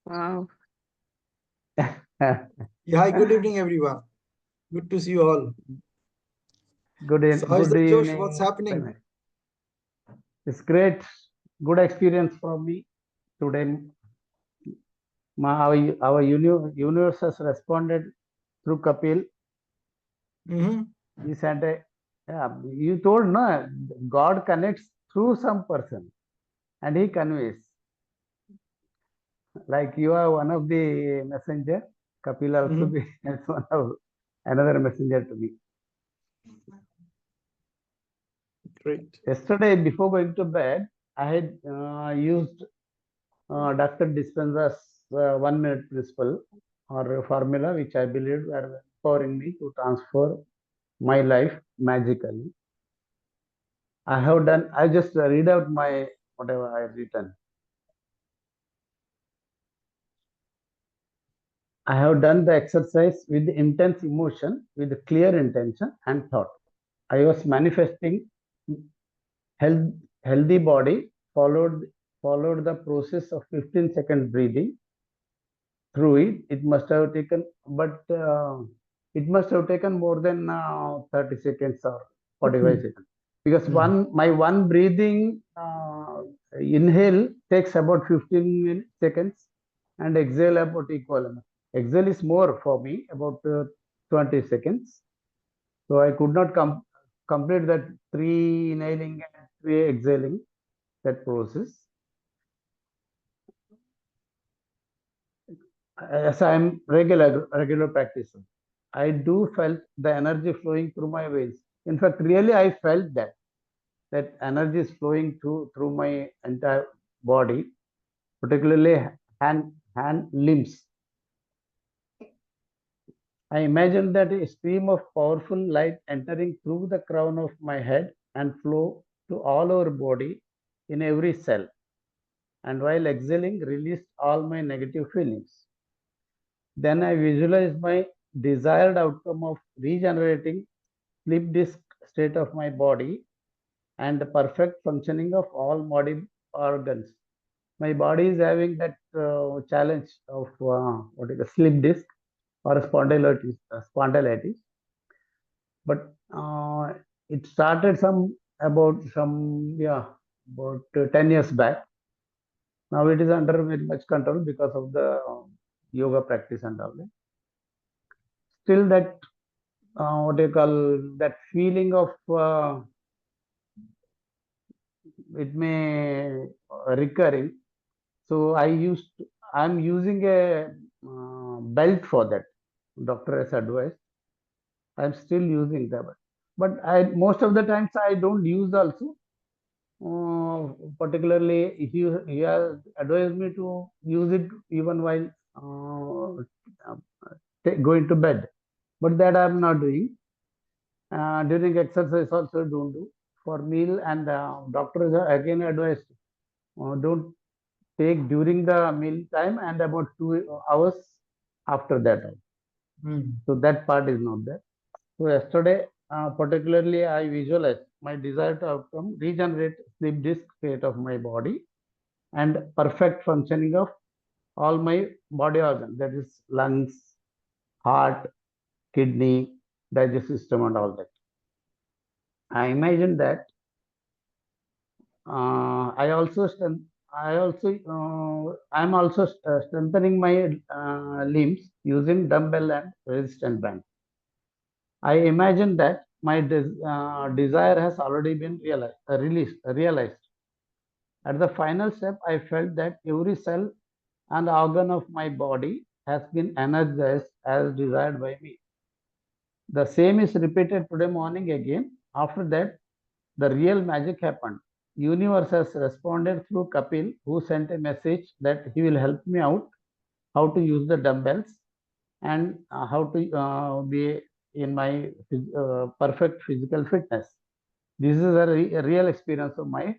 Wow. Yeah, hi, good evening, everyone. Good to see you all. So, how is Good the Josh? What's evening, happening? Pranay. It's great. Good experience for me today. Universe has responded through Kapil. Mm-hmm. He said, yeah, you told no, God connects through some person and he conveys. Like you are one of the messenger, Kapil also Mm-hmm. be as one of another messenger to me. Great. Yesterday, before going to bed, I had used Dr. Dispenza's 1 minute principle or formula, which I believe are empowering me to transfer my life magically. I just read out my whatever I have written. I have done the exercise with intense emotion, with clear intention and thought. I was manifesting health, healthy body, followed the process of 15-second breathing through it. It must have taken, but it must have taken more than 30 seconds or 45 seconds. Because Mm-hmm. my one breathing inhale takes about 15 seconds and exhale about equal. Exhale is more for me, about 20 seconds. So I could not complete that three inhaling and three exhaling, that process. As I am regular practicer, I do felt the energy flowing through my veins. In fact, really, I felt that energy is flowing through my entire body, particularly hand limbs. I imagined that a stream of powerful light entering through the crown of my head and flow to all over body in every cell. And while exhaling, released all my negative feelings. Then I visualized my desired outcome of regenerating sleep disk state of my body and the perfect functioning of all body organs. My body is having that challenge of what is the sleep disk or spondylitis. But it started about 10 years back. Now it is under very much control because of the yoga practice and all that. Still that what do you call, that feeling of it may recurring. So I'm using a belt for that. Doctor has advised. I'm still using that, but I most of the times I don't use also. Particularly, he has advised me to use it even while going to bed, but that I'm not doing. During exercise also don't do. For meal and doctors are again advised, don't take during the meal time and about 2 hours after that. Mm-hmm. So that part is not there. So yesterday, particularly, I visualized my desired outcome, regenerate sleep disk state of my body and perfect functioning of all my body organs, that is lungs, heart, kidney, digestive system, and all that. I imagine that I also I'm also strengthening my limbs using dumbbell and resistance band. I imagine that my desire has already been realized. At the final step, I felt that every cell and organ of my body has been energized as desired by me. The same is repeated today morning again. After that, the real magic happened. Universe has responded through Kapil, who sent a message that he will help me out how to use the dumbbells and how to be in my perfect physical fitness. This is a real experience of my.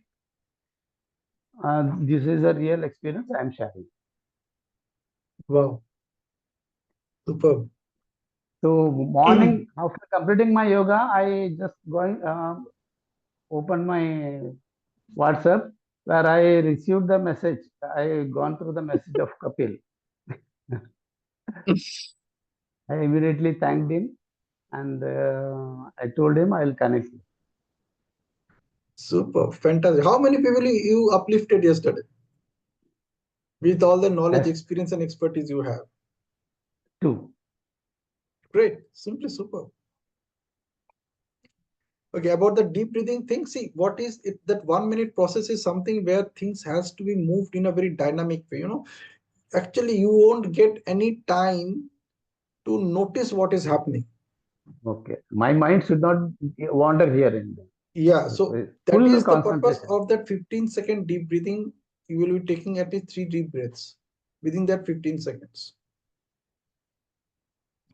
This is a real experience I am sharing. Wow. Superb. So morning after completing my yoga, I just going open my WhatsApp where I received the message. I gone through the message of Kapil. I immediately thanked him and I told him I'll connect you. Super, fantastic. How many people you uplifted yesterday with all the knowledge, As experience, and expertise you have? 2. Great, simply super. Okay, about the deep breathing thing, see what is it, that 1 minute process is something where things has to be moved in a very dynamic way. Actually you won't get any time to notice what is happening. Okay. My mind should not wander here and there. Yeah, so that Full is the purpose concentration. of that 15-second deep breathing. You will be taking at least 3 deep breaths within that 15 seconds.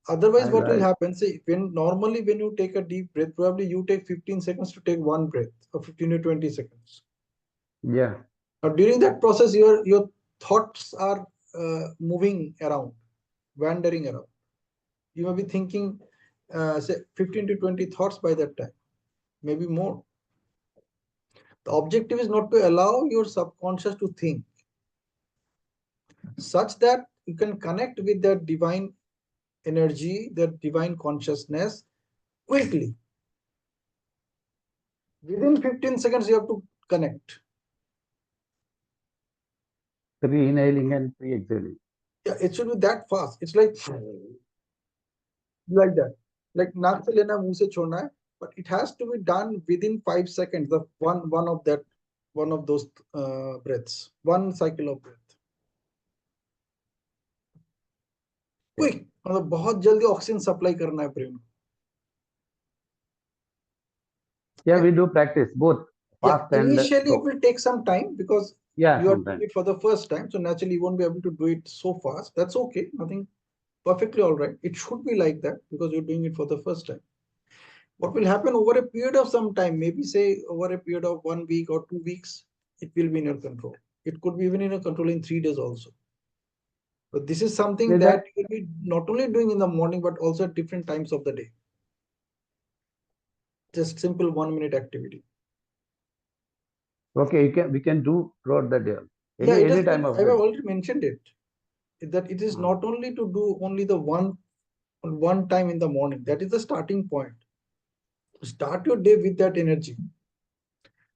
Otherwise, what will happen, say, normally when you take a deep breath, probably you take 15 seconds to take one breath, or 15 to 20 seconds. Yeah. Now, during that process, your thoughts are moving around, wandering around. You may be thinking, say, 15 to 20 thoughts by that time, maybe more. The objective is not to allow your subconscious to think, such that you can connect with that divine energy, that divine consciousness quickly. Within 15 seconds, you have to connect. Pre-inhaling and pre-exhaling. Yeah, it should be that fast. It's like that. Like naak se lena, muh se chhodna hai, but it has to be done within 5 seconds. The one of those breaths, one cycle of breath. Quick, मतलब बहुत जल्दी oxygen supply करना है brain को. Yeah, we do practice both fast and Initially slow. it will take some time because you are doing it for the first time, so naturally you won't be able to do it so fast. That's okay, nothing, perfectly all right. It should be like that because you're doing it for the first time. What will happen over a period of some time, maybe say over a period of 1 week or 2 weeks, it will be in your control. It could be even in your control in 3 days also. But this is something that you will be not only doing in the morning, but also at different times of the day. Just simple 1 minute activity. Okay, we can do throughout the day. Any time of the day. I have already mentioned it. That it is not only to do only the one time in the morning. That is the starting point. Start your day with that energy.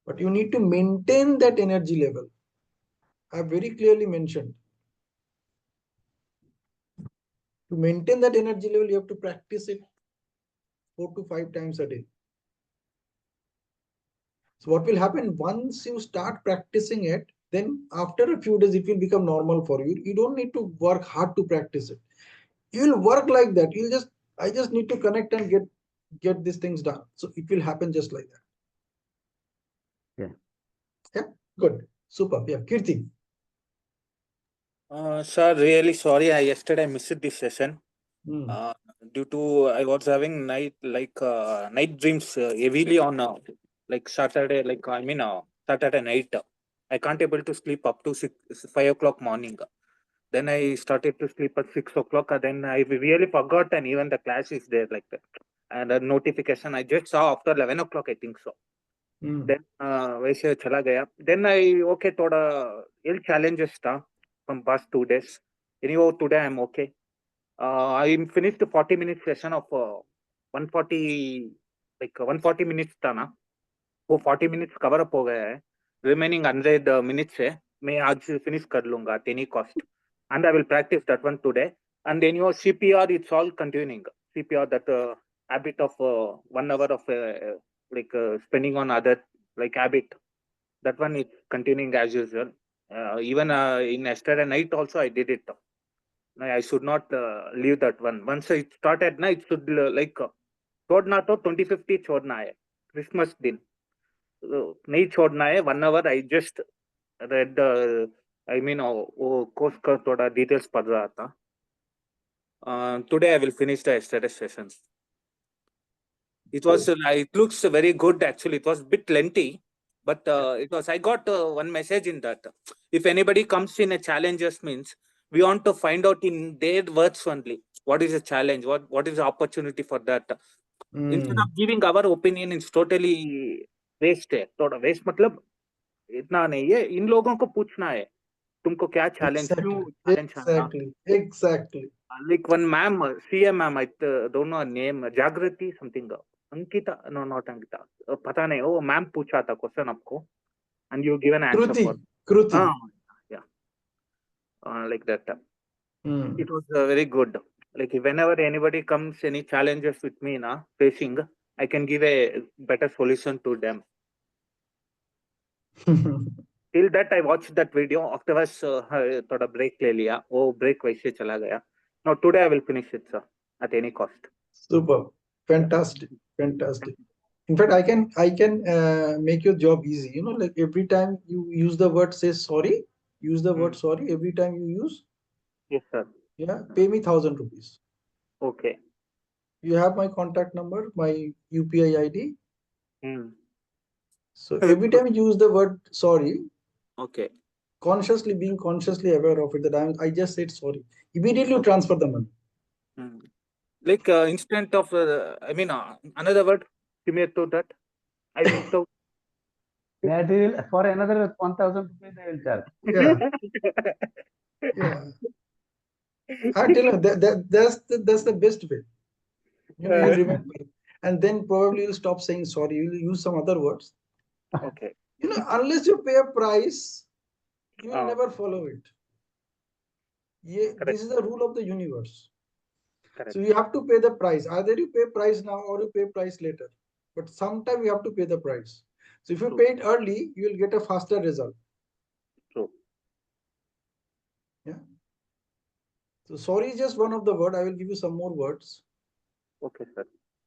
But you need to maintain that energy level. I have very clearly mentioned. To maintain that energy level, you have to practice it 4 to 5 times a day. So what will happen once you start practicing it, then after a few days, it will become normal for you. You don't need to work hard to practice it. You will work like that. I just need to connect and get these things done. So it will happen just like that. Yeah, good. Super. Yeah, Kirti. Sir, really sorry. Yesterday missed this session. Due to I was having night dreams heavily on Saturday, Saturday night. I can't able to sleep up to 5 o'clock morning. Then I started to sleep at 6 o'clock. Then I really forgot, and even the class is there like that. And a notification I just saw after 11 o'clock, I think so. Then वैसे चला गया. Then I थोड़ा ill challenges था from past 2 days. Anyhow, today I'm okay. I finished the 40 minute session of 140 140 minutes था ना. वो 40 minutes cover up हो गया है. Remaining 100 minutes है. मैं आज finish कर लूँगा at any cost. And I will practice that one today. And then your CPR, it's all continuing. CPR, that habit of 1 hour of spending on other habit. That one is continuing as usual. Even in yesterday night also I did it. I should not leave that one. Once I started, it should छोड़ना तो 2050 छोड़ना है, Christmas दिन नहीं छोड़ना है. 1 hour I just read वो course का थोड़ा डिटेल्स पढ़ रहा था. Today I will finish the yesterday session. It was it looks very good actually. It was a bit lengthy, but it was. I got one message in that. If anybody comes in a challenges, means we want to find out in their words only what is the challenge, what is the opportunity for that. Instead of giving our opinion, it's totally waste है. थोड़ा waste मतलब इतना नहीं है. इन लोगों को पूछना है तुमको क्या challenge, क्यों challenge आना? Exactly. Like one ma'am, CA ma'am, I don't know her name, Jagrati something. Ankita, no, not Ankita. पता नहीं, वो ma'am पूछा था question आपको, and you give an answer for. Kruti. Yeah. Like that. It was very good. Like whenever anybody comes, any challenges with me, facing, I can give a better solution to them. Till that I watched that video. Afterwards, थोड़ा break ले लिया. वो break वैसे चला गया. Now today I will finish it, sir, at any cost. Super, fantastic, fantastic. In fact, I can make your job easy. You know, like every time you use the word say sorry, use the word sorry every time you use. Yes, sir. Yeah, pay me 1,000 rupees. Okay. You have my contact number, my UPI ID. So every time you use the word sorry, okay, being consciously aware of it, that I just said sorry. Immediately you transfer the money. Like instant of, I mean, another word similar to that. I missed out. That will, for another 1,000 rupees they will charge. Yeah. I tell you, that's the best way. You know, you'll remember, and then probably you'll stop saying sorry. You'll use some other words. Okay. You know, unless you pay a price, you will never follow it. This is the rule of the universe. Correct. So you have to pay the price. Either you pay price now or you pay price later. But sometime you have to pay the price. So if you pay it early, you will get a faster result. True. Yeah. So sorry is just one of the words. I will give you some more words. Okay, sir.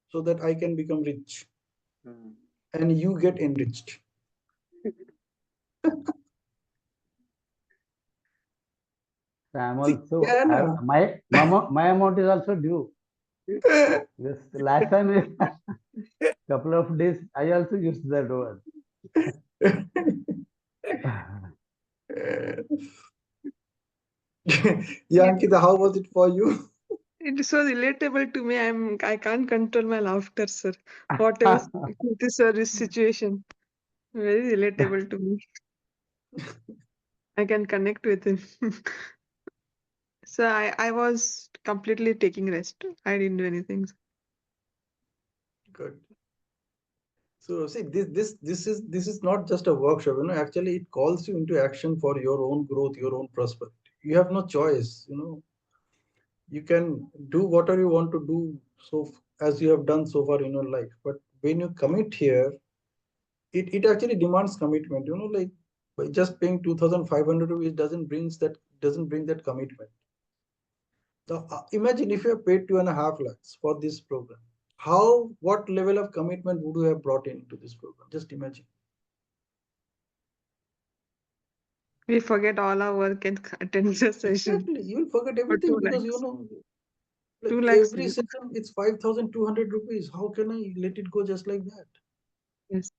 So that I can become rich. And you get enriched. I'm also, my amount is also due. Yes, last time, couple of days, I also used that word. Yeah, Ankita, how was it for you? It is so relatable to me. I can't control my laughter, sir. Whatever this situation, very relatable to me. I can connect with him. So I was completely taking rest. I didn't do anything. Good. So see, this is not just a workshop. You know, actually, it calls you into action for your own growth, your own prosperity. You have no choice. You know, you can do whatever you want to do. So as you have done so far in your life, but when you commit here, it actually demands commitment. You know, like by just paying 2,500 rupees doesn't bring that commitment. So imagine if you have paid 2.5 lakhs for this program. What level of commitment would you have brought into this program? Just imagine. We forget all our work and attend the session. Exactly. You'll forget everything because you know, like 2 lakhs every session it's 5,200 rupees. How can I let it go just like that? Yes.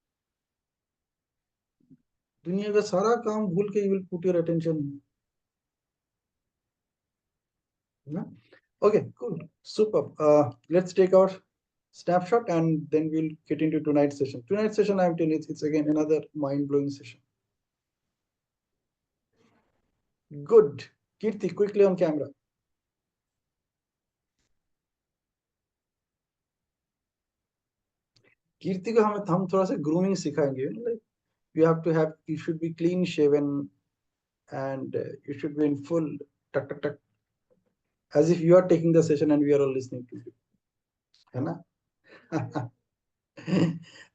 दुनिया का सारा काम भूल के you will put your attention. Yeah? Okay, cool, super. Let's take our snapshot and then we'll get into tonight's session. Tonight's session, I'm telling you, it's again another mind-blowing session. Good. Kirti, quickly on camera. Kirti को हम थोड़ा सा grooming सिखाएंगे. Like you should be clean shaven and you should be in full tuck tuck tuck, as if you are taking the session and we are all listening to you. है ना?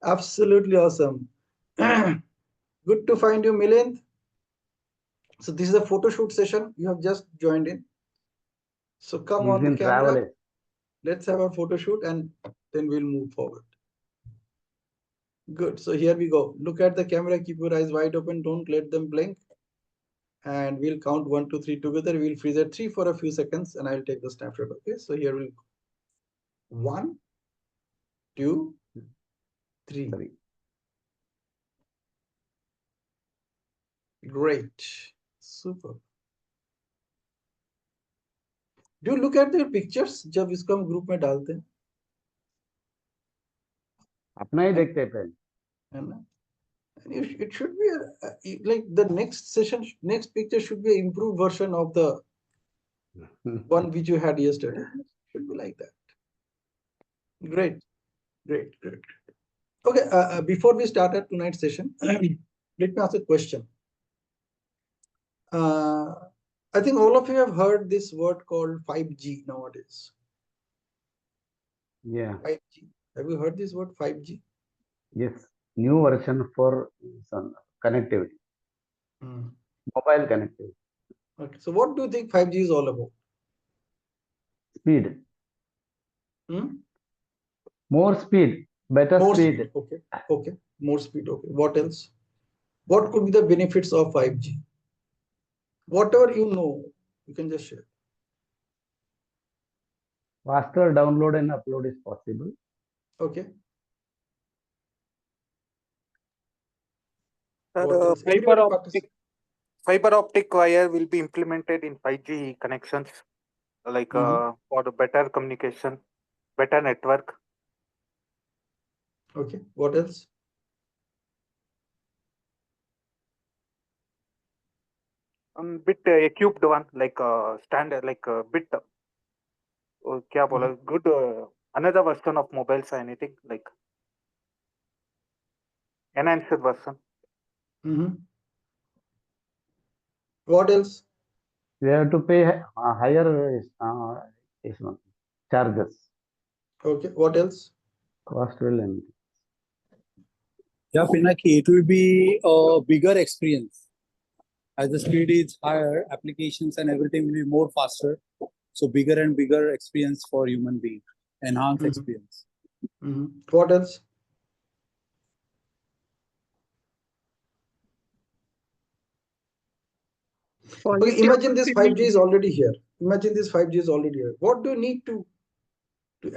Absolutely awesome. Good to find you, Milind. So this is a photo shoot session. You have just joined in. So come on the camera. Let's have a photo shoot and then we'll move forward. Good. So here we go. Look at the camera. Keep your eyes wide open. Don't let them blink. And we'll count 1, 2, 3 together. We'll freeze at 3 for a few seconds and I'll take the snapshot. Okay. So here we'll go. 1, 2, 3. Great. Super. Do you look at the pictures जब इसको हम group में डालते हैं? अपना ही देखते हैं पहले, है ना? It should be like the next session, next picture should be an improved version of the one which you had yesterday. Should be like that. Great, great, great. Okay, before we start our tonight's session, let me ask a question. I think all of you have heard this word called 5G nowadays. Yeah. 5G. Have you heard this word 5G? Yes. New version for some connectivity. Mobile connectivity. Okay. So what do you think 5G is all about? Speed. More speed. Better more speed. Okay. Okay. More speed. Okay. What else? What could be the benefits of 5G? Whatever you know, you can just share. Faster download and upload is possible. Okay. Fiber optic wire will be implemented in 5G connections, like for the better communication, better network. Okay. What else? Bit equipped one, like standard, like bit. Kya bola? Good. Another version of mobiles or anything like enhanced version. What else? We have to pay higher charges. Okay. What else? Cost will increase. Yeah, Pinaki, it will be a bigger experience. As the speed is higher, applications and everything will be more faster. So bigger and bigger experience for human being, enhanced experience. What else? Okay, imagine this 5G is already here. Imagine this 5G is already here. What do you need to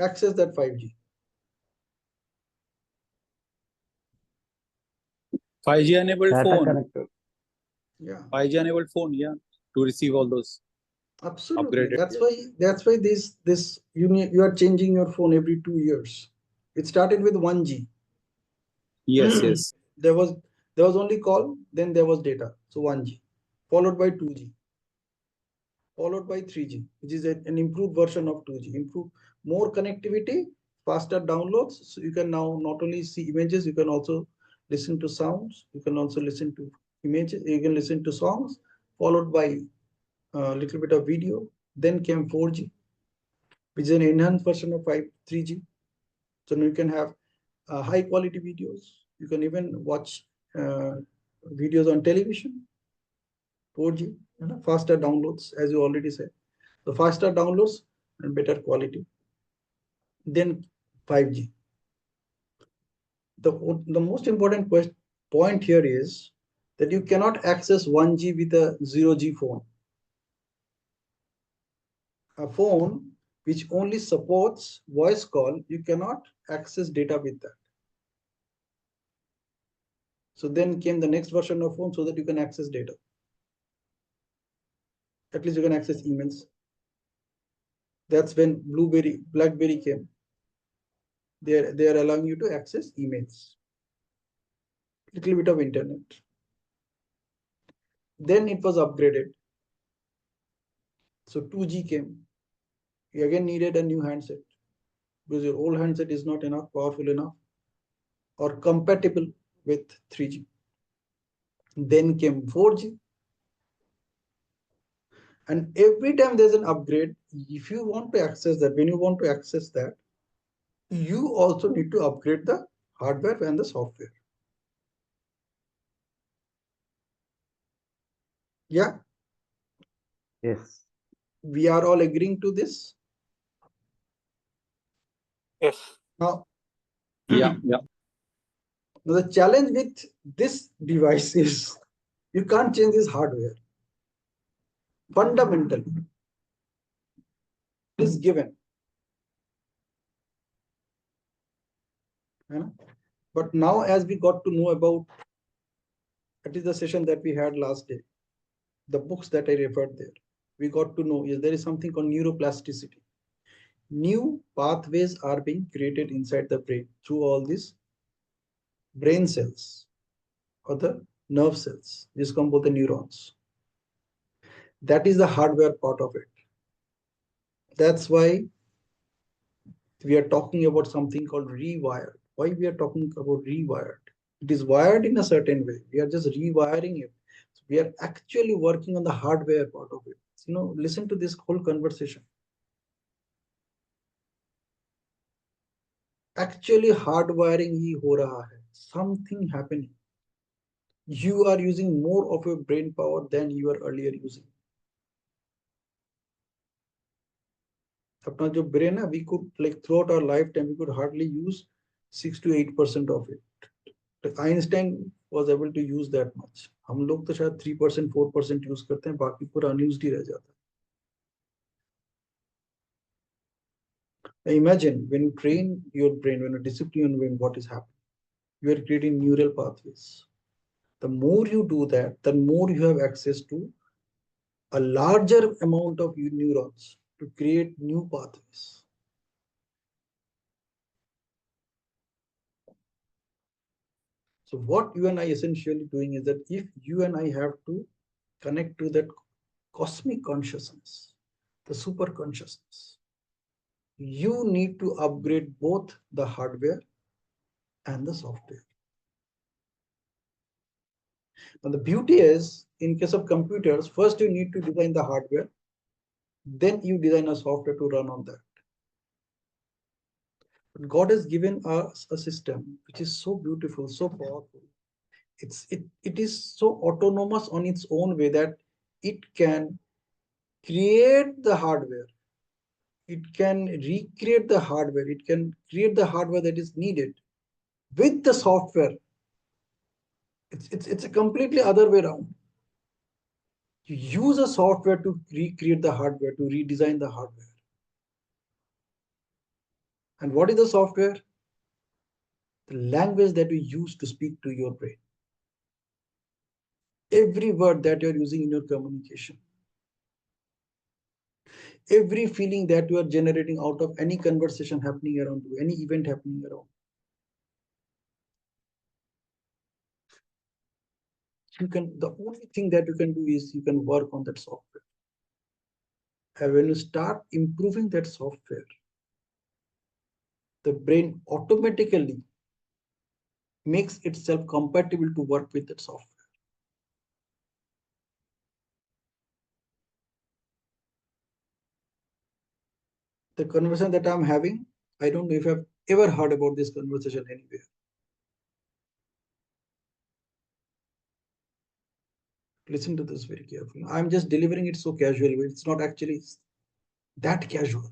access that 5G? 5G enabled Data phone. connected. Yeah. 5G enabled phone, yeah, to receive all those. Absolutely. Upgraded, That's why this you are changing your phone every 2 years. It started with 1G. Yes, yes. There was only call, then there was data. So 1G, followed by 2G, followed by 3G, which is an improved version of 2G. Improve more connectivity, faster downloads. So you can now not only see images, you can also listen to sounds. You can also listen to images. You can listen to songs, followed by a little bit of video. Then came 4G, which is an enhanced version of 3G. So now you can have high quality videos. You can even watch videos on television. 4G, faster downloads, as you already said. So faster downloads and better quality. Then 5G. The most important point here is that you cannot access 1G with a 0G phone. A phone which only supports voice call, you cannot access data with that. So then came the next version of phone so that you can access data. At least you can access emails. That's when BlackBerry came. They are allowing you to access emails. Little bit of internet. Then it was upgraded. So 2G came. You again needed a new handset because your old handset is not enough, powerful enough, or compatible with 3G. Then came 4G. And every time there's an upgrade, if you want to access that, when you want to access that, you also need to upgrade the hardware and the software. Yeah. Yes. We are all agreeing to this. Yes. Now, yeah. Now the challenge with this device is you can't change this hardware. Fundamentally, it is given. But now, as we got to know about, that is the session that we had last day, the books that I referred there, we got to know is there is something called neuroplasticity. New pathways are being created inside the brain through all these brain cells. or the nerve cells. This come both the neurons. That is the hardware part of it. That's why we are talking about something called rewired. Why we are talking about rewired? It is wired in a certain way. We are just rewiring it. So we are actually working on the hardware part of it. You know, listen to this whole conversation. Actually, hardwiring ही हो रहा है. Something happening. You are using more of your brain power than you were earlier using. अपना जो brain है, we could, like, throughout our lifetime, we could hardly use 6 to 8% of it. Like Einstein was able to use that much. हम लोग तो शायद 3% 4% use करते हैं, बाकी पूरा unused ही रह जाता है. Imagine when you train your brain, when you discipline your brain, what is happening? You are creating neural pathways. The more you do that, the more you have access to a larger amount of neurons to create new pathways. So what you and I essentially doing is that if you and I have to connect to that cosmic consciousness, the super consciousness, you need to upgrade both the hardware and the software. And the beauty is, in case of computers, first you need to design the hardware, then you design a software to run on that. But God has given us a system which is so beautiful, so powerful. It is so autonomous on its own way that it can create the hardware. It can recreate the hardware. It can create the hardware that is needed with the software. It's a completely other way around. You use a software to recreate the hardware, to redesign the hardware. And what is the software? The language that you use to speak to your brain. Every word that you're using in your communication. Every feeling that you are generating out of any conversation happening around you, any event happening around. The only thing that you can do is you can work on that software. And when you start improving that software, the brain automatically makes itself compatible to work with that software. The conversation that I'm having, I don't know if I've ever heard about this conversation anywhere. Listen to this very carefully. I'm just delivering it so casually, but it's not actually that casual.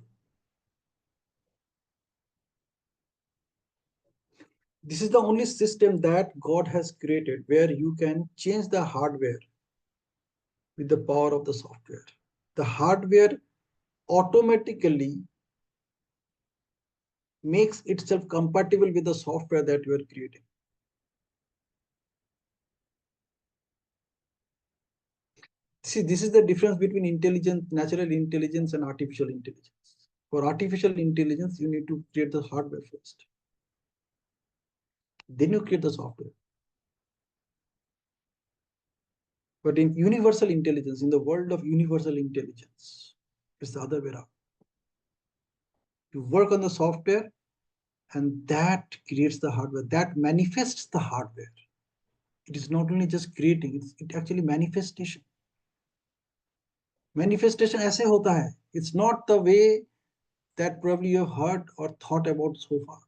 This is the only system that God has created where you can change the hardware with the power of the software. The hardware automatically makes itself compatible with the software that you are creating. See, this is the difference between intelligence, natural intelligence, and artificial intelligence. For artificial intelligence, you need to create the hardware first. Then you create the software. But in universal intelligence, in the world of universal intelligence, it's the other way around. You work on the software, and that creates the hardware, that manifests the hardware. It is not only just creating, it actually manifestation. Manifestation ऐसे होता है. It's not the way that probably you have heard or thought about so far.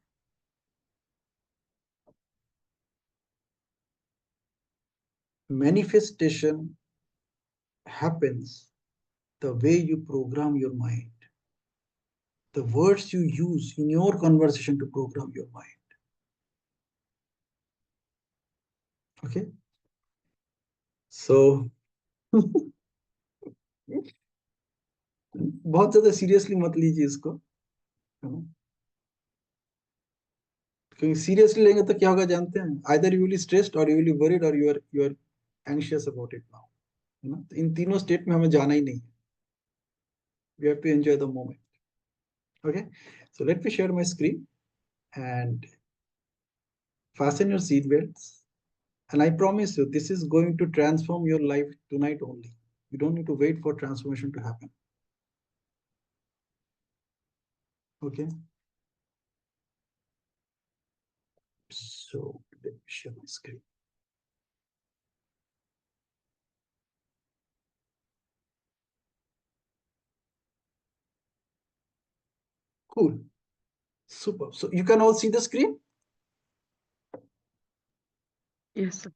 Manifestation happens the way you program your mind, the words you use in your conversation to program your mind. Okay, so बहुत ज्यादा seriously मत लीजिए इसको, क्योंकि seriously लेंगे तो क्या होगा जानते हैं? Either you will be stressed or you will be worried or you are anxious about it now. इन तीनों स्टेट में हमें जाना ही नहीं. We have to enjoy the moment. Okay, so let me share my screen and fasten your seat belts And I promise you, this is going to transform your life tonight only. You don't need to wait for transformation to happen. Okay. So let me share my screen. Cool. Super. So you can all see the screen? Yes, sir.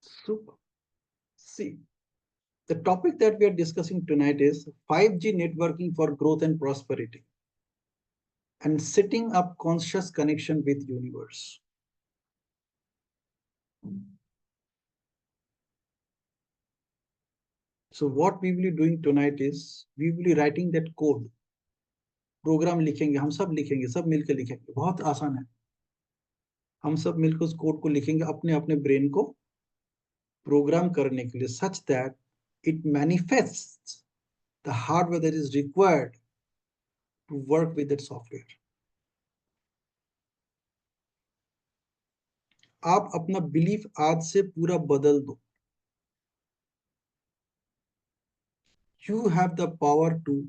Super. See, the topic that we are discussing tonight is 5G networking for growth and prosperity and setting up conscious connection with universe. So what we will be doing tonight is we will be writing that code. Program लिखेंगे, हम सब लिखेंगे, सब मिलकर लिखेंगे, बहुत आसान है. हम सब मिलकर उस कोड को लिखेंगे अपने अपने ब्रेन को प्रोग्राम करने के लिए, such that it manifests the hardware that is required to work with that software. आप अपना बिलीफ आज से पूरा बदल दो. You have the power to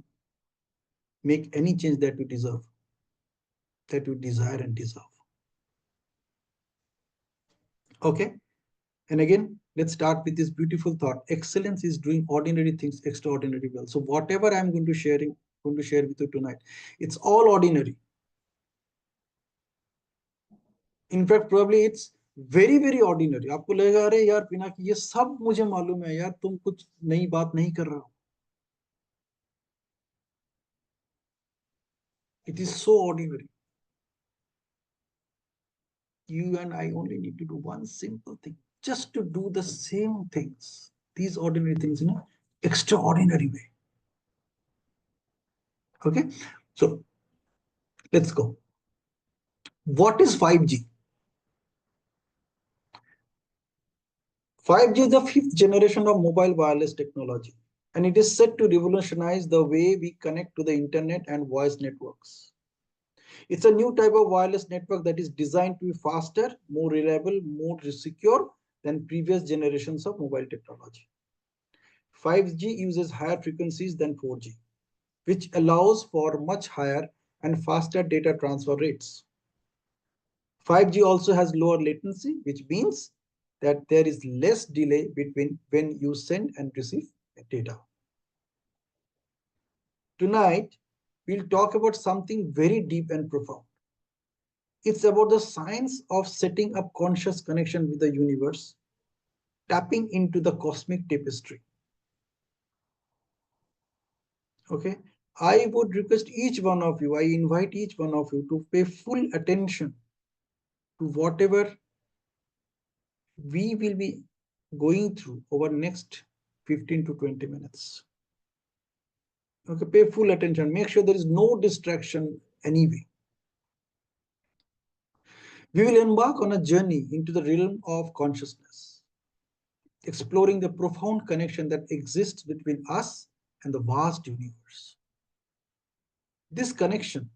make any change that you deserve, that you desire and deserve. Okay. And again, let's start with this beautiful thought. Excellence is doing ordinary things extraordinarily well. So whatever I'm going to share with you tonight, it's all ordinary. In fact, probably it's very, very ordinary. आपको लगेगा अरे यार पिनाकी ये सब मुझे मालूम है यार, तुम कुछ नई बात नहीं कर रहे हो. It is so ordinary. You and I only need to do one simple thing, just to do the same things, these ordinary things in an extraordinary way. Okay, so let's go. What is 5G? 5G is the 5th generation of mobile wireless technology, and it is set to revolutionize the way we connect to the internet and voice networks. It's a new type of wireless network that is designed to be faster, more reliable, more secure than previous generations of mobile technology. 5G uses higher frequencies than 4G, which allows for much higher and faster data transfer rates. 5G also has lower latency, which means that there is less delay between when you send and receive data. Tonight, we'll talk about something very deep and profound. It's about the science of setting up conscious connection with the universe, tapping into the cosmic tapestry. Okay, I would request each one of you, I invite each one of you to pay full attention to whatever we will be going through over next 15 to 20 minutes. Okay, pay full attention. Make sure there is no distraction anyway. We will embark on a journey into the realm of consciousness, exploring the profound connection that exists between us and the vast universe. This connection,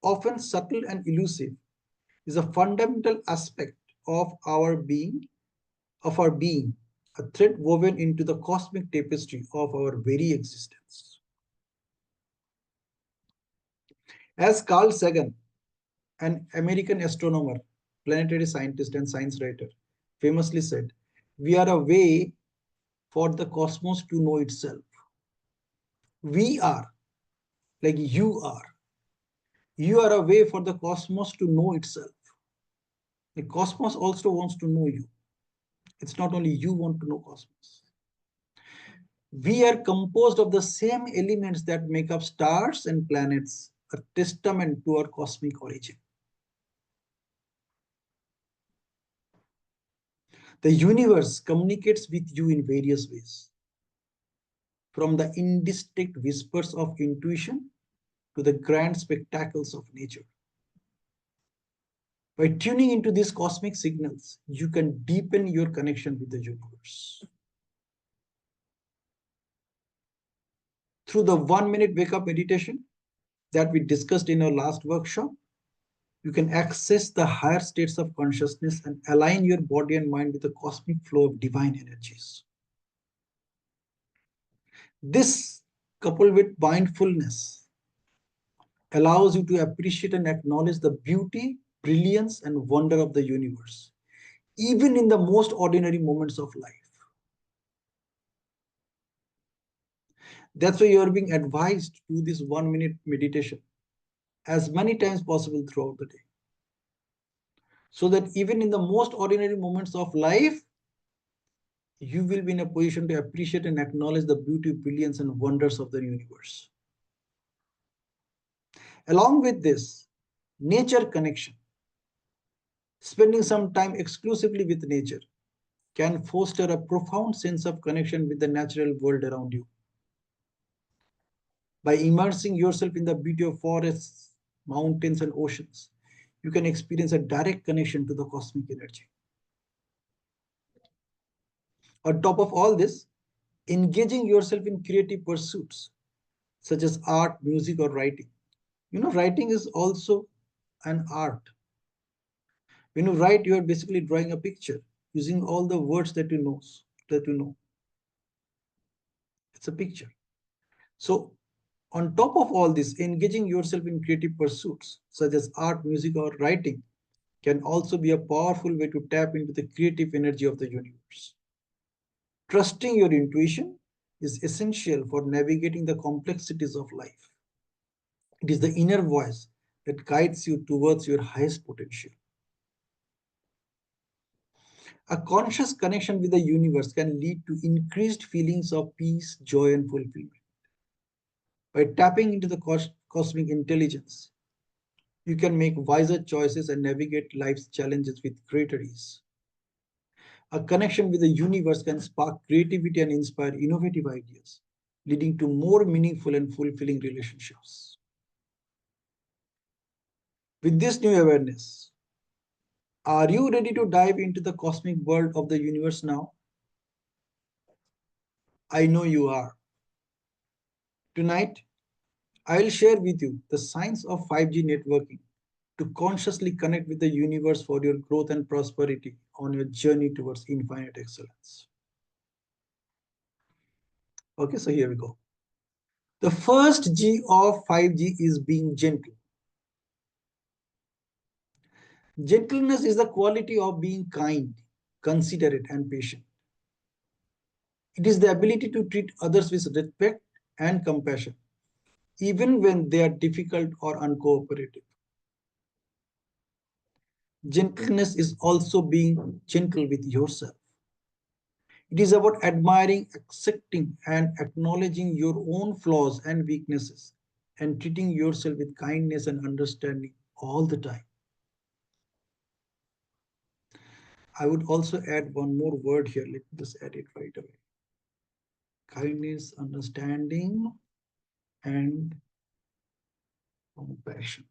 often subtle and elusive, is a fundamental aspect of our being, a thread woven into the cosmic tapestry of our very existence. As Carl Sagan, an American astronomer, planetary scientist, and science writer, famously said, "We are a way for the cosmos to know itself." We are, like you are. You are a way for the cosmos to know itself. The cosmos also wants to know you. It's not only you want to know cosmos. We are composed of the same elements that make up stars and planets, a testament to our cosmic origin. The universe communicates with you in various ways, from the indistinct whispers of intuition to the grand spectacles of nature. By tuning into these cosmic signals, you can deepen your connection with the universe. Through the 1-minute wake-up meditation that we discussed in our last workshop, You can access the higher states of consciousness and align your body and mind with the cosmic flow of divine energies. This, coupled with mindfulness, allows you to appreciate and acknowledge the beauty, brilliance, and wonder of the universe, even in the most ordinary moments of life. That's why you are being advised to do this 1-minute meditation as many times possible throughout the day. So that even in the most ordinary moments of life, you will be in a position to appreciate and acknowledge the beauty, brilliance, and wonders of the universe. Along with this, nature connection, spending some time exclusively with nature, can foster a profound sense of connection with the natural world around you. By immersing yourself in the beauty of forests, mountains, and oceans, you can experience a direct connection to the cosmic energy. On top of all this, engaging yourself in creative pursuits such as art, music, or writing. Writing is also an art. When you write, you are basically drawing a picture using all the words that you know. It's a picture. So on top of all this, engaging yourself in creative pursuits such as art, music, or writing can also be a powerful way to tap into the creative energy of the universe. Trusting your intuition is essential for navigating the complexities of life. It is the inner voice that guides you towards your highest potential. A conscious connection with the universe can lead to increased feelings of peace, joy, and fulfillment. By tapping into the cosmic intelligence, you can make wiser choices and navigate life's challenges with greater ease. A connection with the universe can spark creativity and inspire innovative ideas, leading to more meaningful and fulfilling relationships. With this new awareness, are you ready to dive into the cosmic world of the universe now? I know you are. Tonight, I will share with you the science of 5G networking to consciously connect with the universe for your growth and prosperity on your journey towards infinite excellence. Okay, so here we go. The first G of 5G is being gentle. Gentleness is the quality of being kind, considerate, and patient. It is the ability to treat others with respect and compassion, even when they are difficult or uncooperative. Gentleness is also being gentle with yourself. It is about admiring, accepting, and acknowledging your own flaws and weaknesses and treating yourself with kindness and understanding all the time. I would also add one more word here. Let me just add it right away. Kindness, understanding, and compassion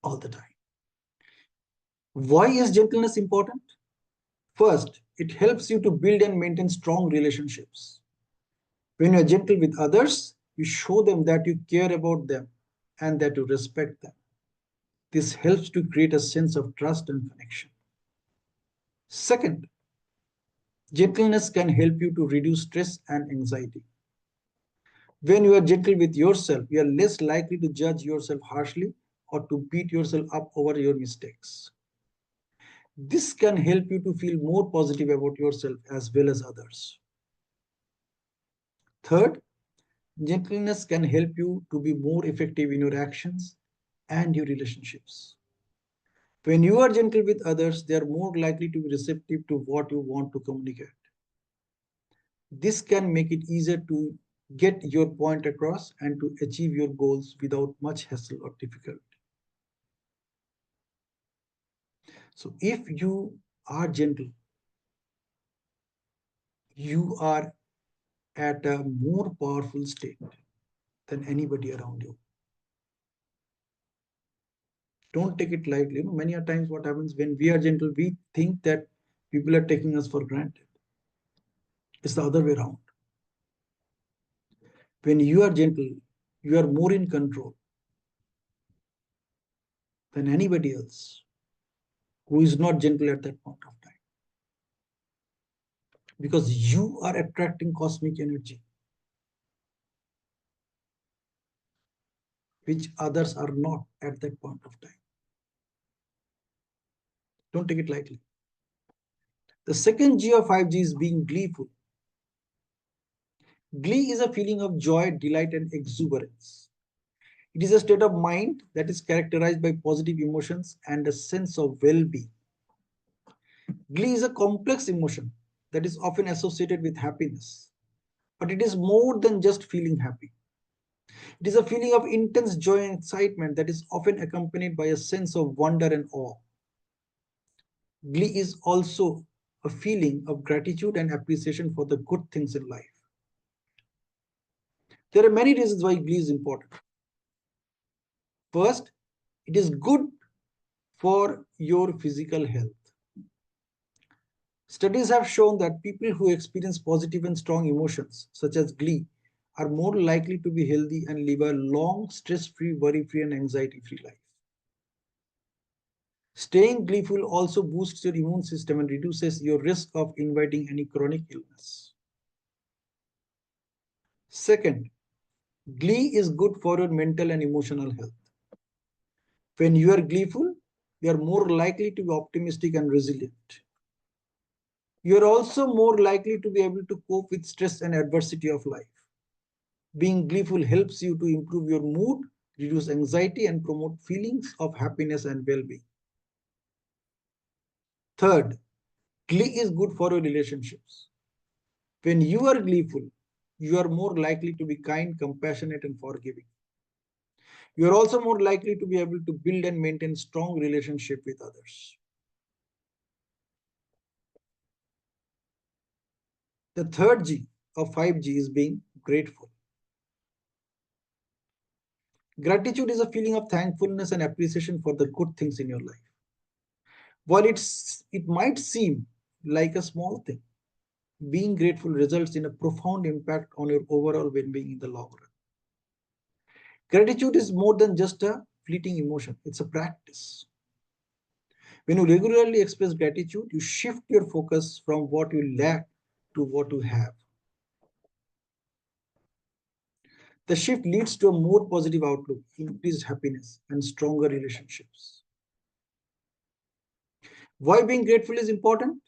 all the time. Why is gentleness important? First, it helps you to build and maintain strong relationships. When you are gentle with others, you show them that you care about them and that you respect them. This helps to create a sense of trust and connection. Second, gentleness can help you to reduce stress and anxiety. When you are gentle with yourself, you are less likely to judge yourself harshly or to beat yourself up over your mistakes. This can help you to feel more positive about yourself as well as others. Third, gentleness can help you to be more effective in your actions and your relationships. When you are gentle with others, they are more likely to be receptive to what you want to communicate. This can make it easier to get your point across and to achieve your goals without much hassle or difficulty. So if you are gentle, you are at a more powerful state than anybody around you. Don't take it lightly. Many a times what happens when we are gentle, we think that people are taking us for granted. It's the other way around. When you are gentle, you are more in control. than anybody else who is not gentle at that point of time. Because you are attracting cosmic energy, which others are not at that point of time. Don't take it lightly. The second G of 5G is being gleeful. Glee is a feeling of joy, delight, and exuberance. It is a state of mind that is characterized by positive emotions and a sense of well-being. Glee is a complex emotion that is often associated with happiness, but it is more than just feeling happy. It is a feeling of intense joy and excitement that is often accompanied by a sense of wonder and awe. Glee is also a feeling of gratitude and appreciation for the good things in life. There are many reasons why glee is important. First, it is good for your physical health. Studies have shown that people who experience positive and strong emotions, such as glee, are more likely to be healthy and live a long, stress-free, worry-free, and anxiety-free life. Staying gleeful also boosts your immune system and reduces your risk of inviting any chronic illness. Second, glee is good for your mental and emotional health. When you are gleeful, you are more likely to be optimistic and resilient. You are also more likely to be able to cope with stress and adversity of life. Being gleeful helps you to improve your mood, reduce anxiety, and promote feelings of happiness and well-being. Third, glee is good for your relationships. When you are gleeful, you are more likely to be kind, compassionate, and forgiving. You are also more likely to be able to build and maintain strong relationships with others. The third G of 5G is being grateful. Gratitude is a feeling of thankfulness and appreciation for the good things in your life. While it might seem like a small thing, being grateful results in a profound impact on your overall well-being in the long run. Gratitude is more than just a fleeting emotion, it's a practice. When you regularly express gratitude, you shift your focus from what you lack to what you have. The shift leads to a more positive outlook, increased happiness, and stronger relationships. Why being grateful is important?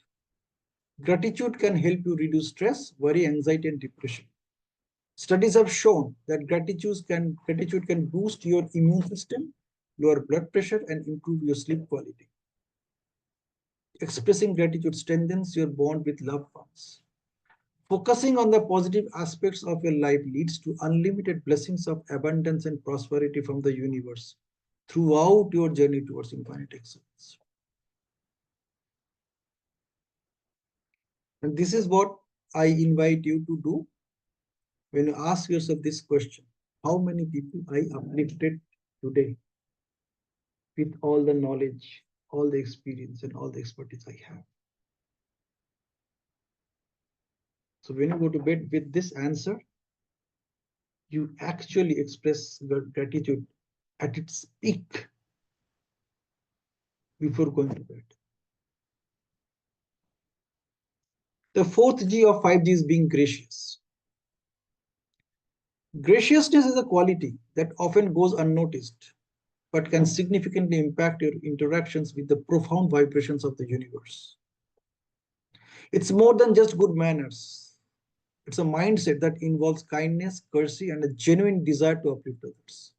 Gratitude can help you reduce stress, worry, anxiety, and depression. Studies have shown that gratitude can boost your immune system, lower blood pressure, and improve your sleep quality. Expressing gratitude strengthens your bond with loved ones. Focusing on the positive aspects of your life leads to unlimited blessings of abundance and prosperity from the universe throughout your journey towards infinite excellence. And this is what I invite you to do when you ask yourself this question: how many people I uplifted today with all the knowledge, all the experience, and all the expertise I have? So when you go to bed with this answer, you actually express gratitude at its peak before going to bed. The fourth G of 5G is being gracious. Graciousness is a quality that often goes unnoticed, but can significantly impact your interactions with the profound vibrations of the universe. It's more than just good manners. It's a mindset that involves kindness, courtesy, and a genuine desire to uplift others.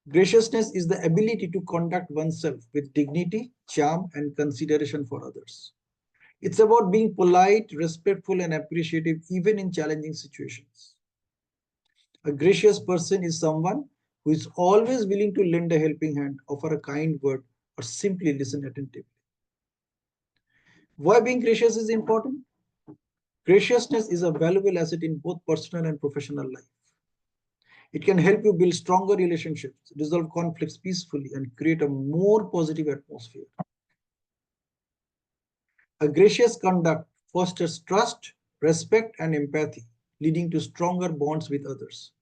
Graciousness is the ability to conduct oneself with dignity, charm, and consideration for others. It's about being polite, respectful, and appreciative even in challenging situations. A gracious person is someone who is always willing to lend a helping hand, offer a kind word, or simply listen attentively. Why being gracious is important? Graciousness is a valuable asset in both personal and professional life. It can help you build stronger relationships, resolve conflicts peacefully, and create a more positive atmosphere. A gracious conduct fosters trust, respect, and empathy, leading to stronger bonds with others.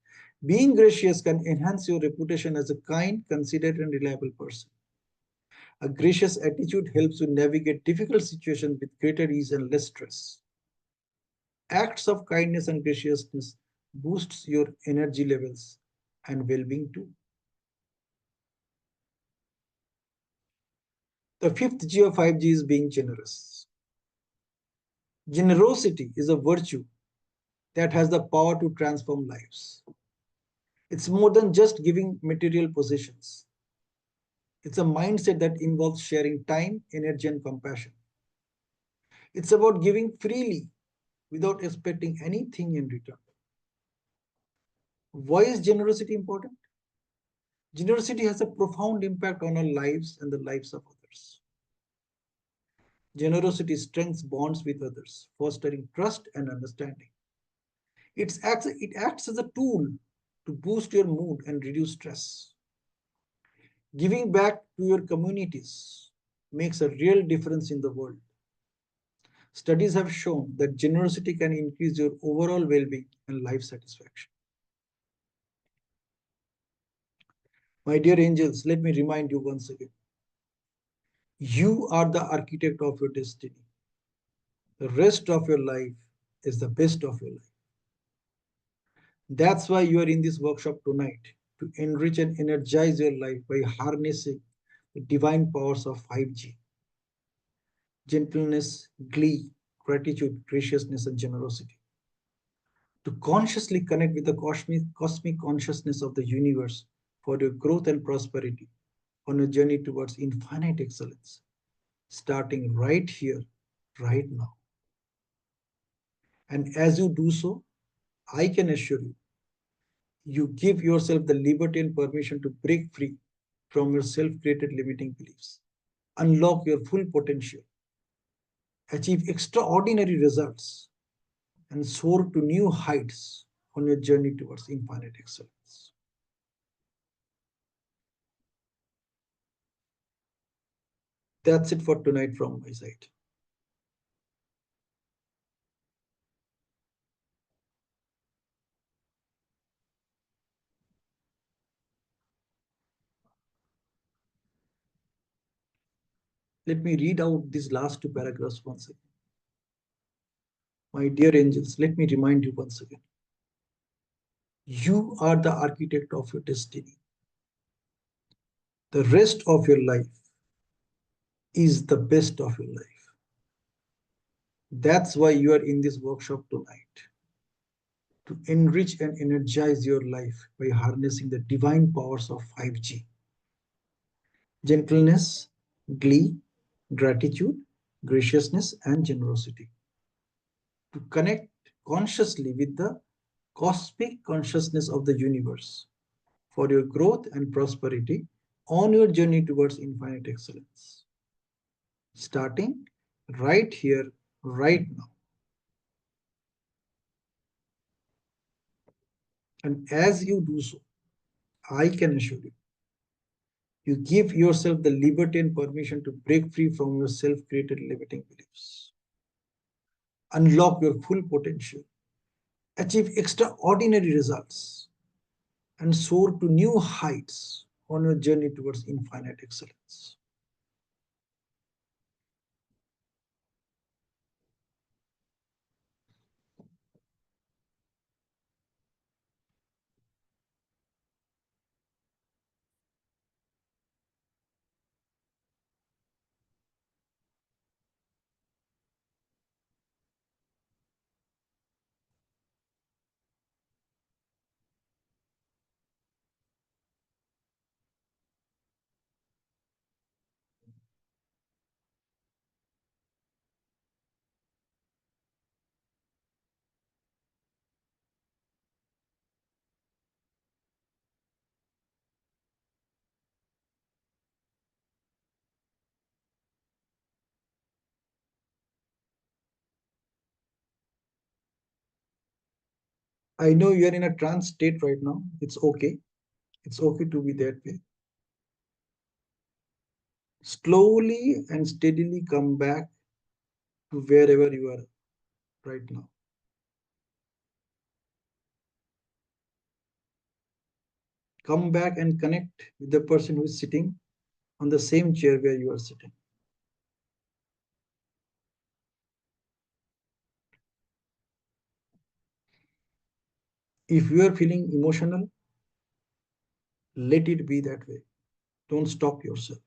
Being gracious can enhance your reputation as a kind, considerate, and reliable person. A gracious attitude helps you navigate difficult situations with greater ease and less stress. Acts of kindness and graciousness boosts your energy levels and well-being too. The fifth G of 5G is being generous. Generosity is a virtue that has the power to transform lives. It's more than just giving material possessions. It's a mindset that involves sharing time, energy, and compassion. It's about giving freely without expecting anything in return. Why is generosity important? Generosity has a profound impact on our lives and the lives of others. Generosity strengthens bonds with others, fostering trust and understanding. It acts as a tool to boost your mood and reduce stress. Giving back to your communities makes a real difference in the world. Studies have shown that generosity can increase your overall well-being and life satisfaction. My dear angels, let me remind you once again. You are the architect of your destiny. The rest of your life is the best of your life. That's why you are in this workshop tonight, to enrich and energize your life by harnessing the divine powers of 5G. Gentleness, glee, gratitude, graciousness, and generosity. To consciously connect with the cosmic consciousness of the universe for your growth and prosperity on a journey towards infinite excellence, starting right here, right now. And as you do so, I can assure you, you give yourself the liberty and permission to break free from your self-created limiting beliefs, unlock your full potential, achieve extraordinary results, and soar to new heights on your journey towards infinite excellence. That's it for tonight from my side. Let me read out these last two paragraphs once again. My dear angels, let me remind you once again. You are the architect of your destiny. The rest of your life is the best of your life. That's why you are in this workshop tonight, to enrich and energize your life by harnessing the divine powers of 5G. Gentleness, glee, gratitude, graciousness, and generosity. To connect consciously with the cosmic consciousness of the universe for your growth and prosperity on your journey towards infinite excellence. Starting right here, right now. And as you do so, I can assure you, you give yourself the liberty and permission to break free from your self-created limiting beliefs. Unlock your full potential, achieve extraordinary results, and soar to new heights on your journey towards infinite excellence. I know you are in a trance state right now. It's okay. It's okay to be that way. Slowly and steadily come back to wherever you are right now. Come back and connect with the person who is sitting on the same chair where you are sitting. If you are feeling emotional, let it be that way. Don't stop yourself.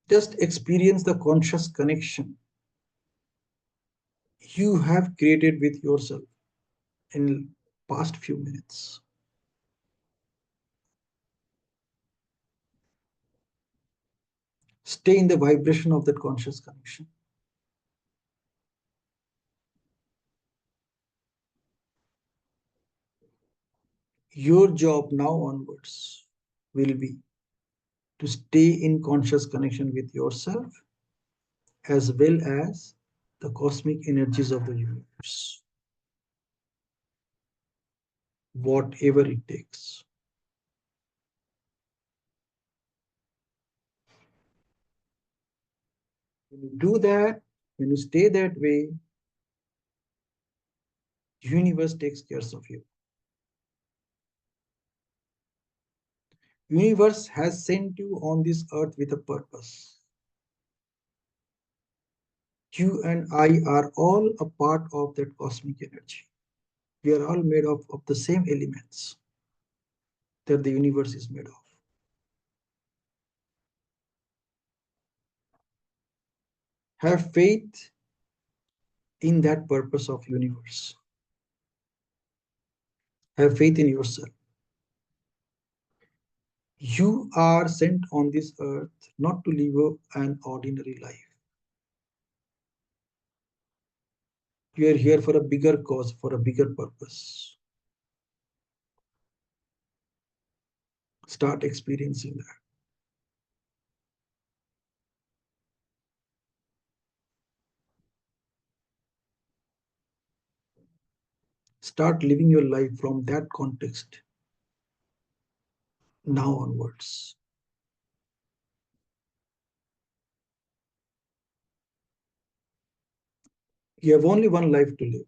Just experience the conscious connection you have created with yourself in past few minutes. Stay in the vibration of that conscious connection. Your job now onwards will be to stay in conscious connection with yourself as well as the cosmic energies of the universe, whatever it takes. When you do that, when you stay that way, the universe takes care of you. Universe has sent you on this earth with a purpose. You and I are all a part of that cosmic energy. We are all made of the same elements that the universe is made of. Have faith in that purpose of universe. Have faith in yourself. You are sent on this earth not to live an ordinary life. You are here for a bigger cause, for a bigger purpose. Start experiencing that. Start living your life from that context now onwards. You have only one life to live.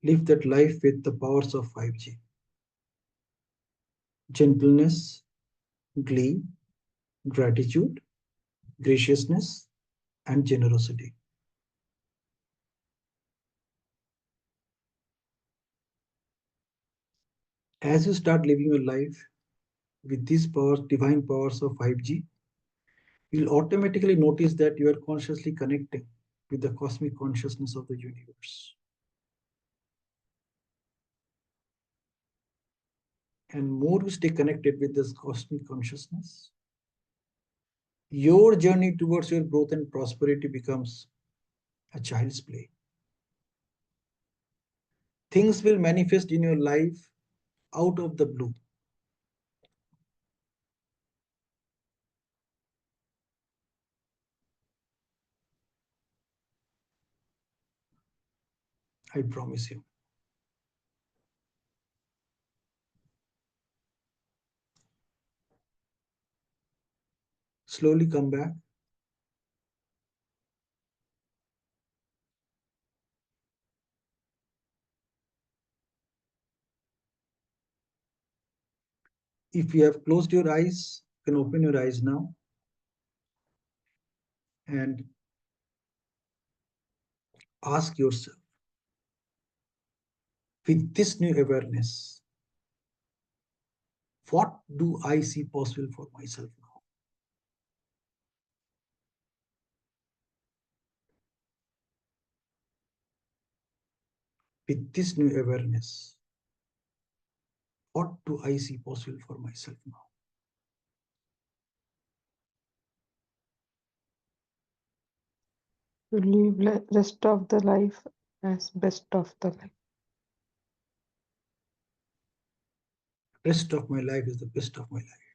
Live that life with the powers of 5G. Gentleness, glee, gratitude, graciousness, and generosity. As you start living your life with these powers, divine powers of 5G, you'll automatically notice that you are consciously connecting with the cosmic consciousness of the universe. And more you stay connected with this cosmic consciousness, your journey towards your growth and prosperity becomes a child's play. Things will manifest in your life out of the blue. I promise you. Slowly come back. If you have closed your eyes, you can open your eyes now. And ask yourself, with this new awareness, what do I see possible for myself now? With this new awareness, what do I see possible for myself now? To live rest of the life as best of the life. Rest of my life is the best of my life.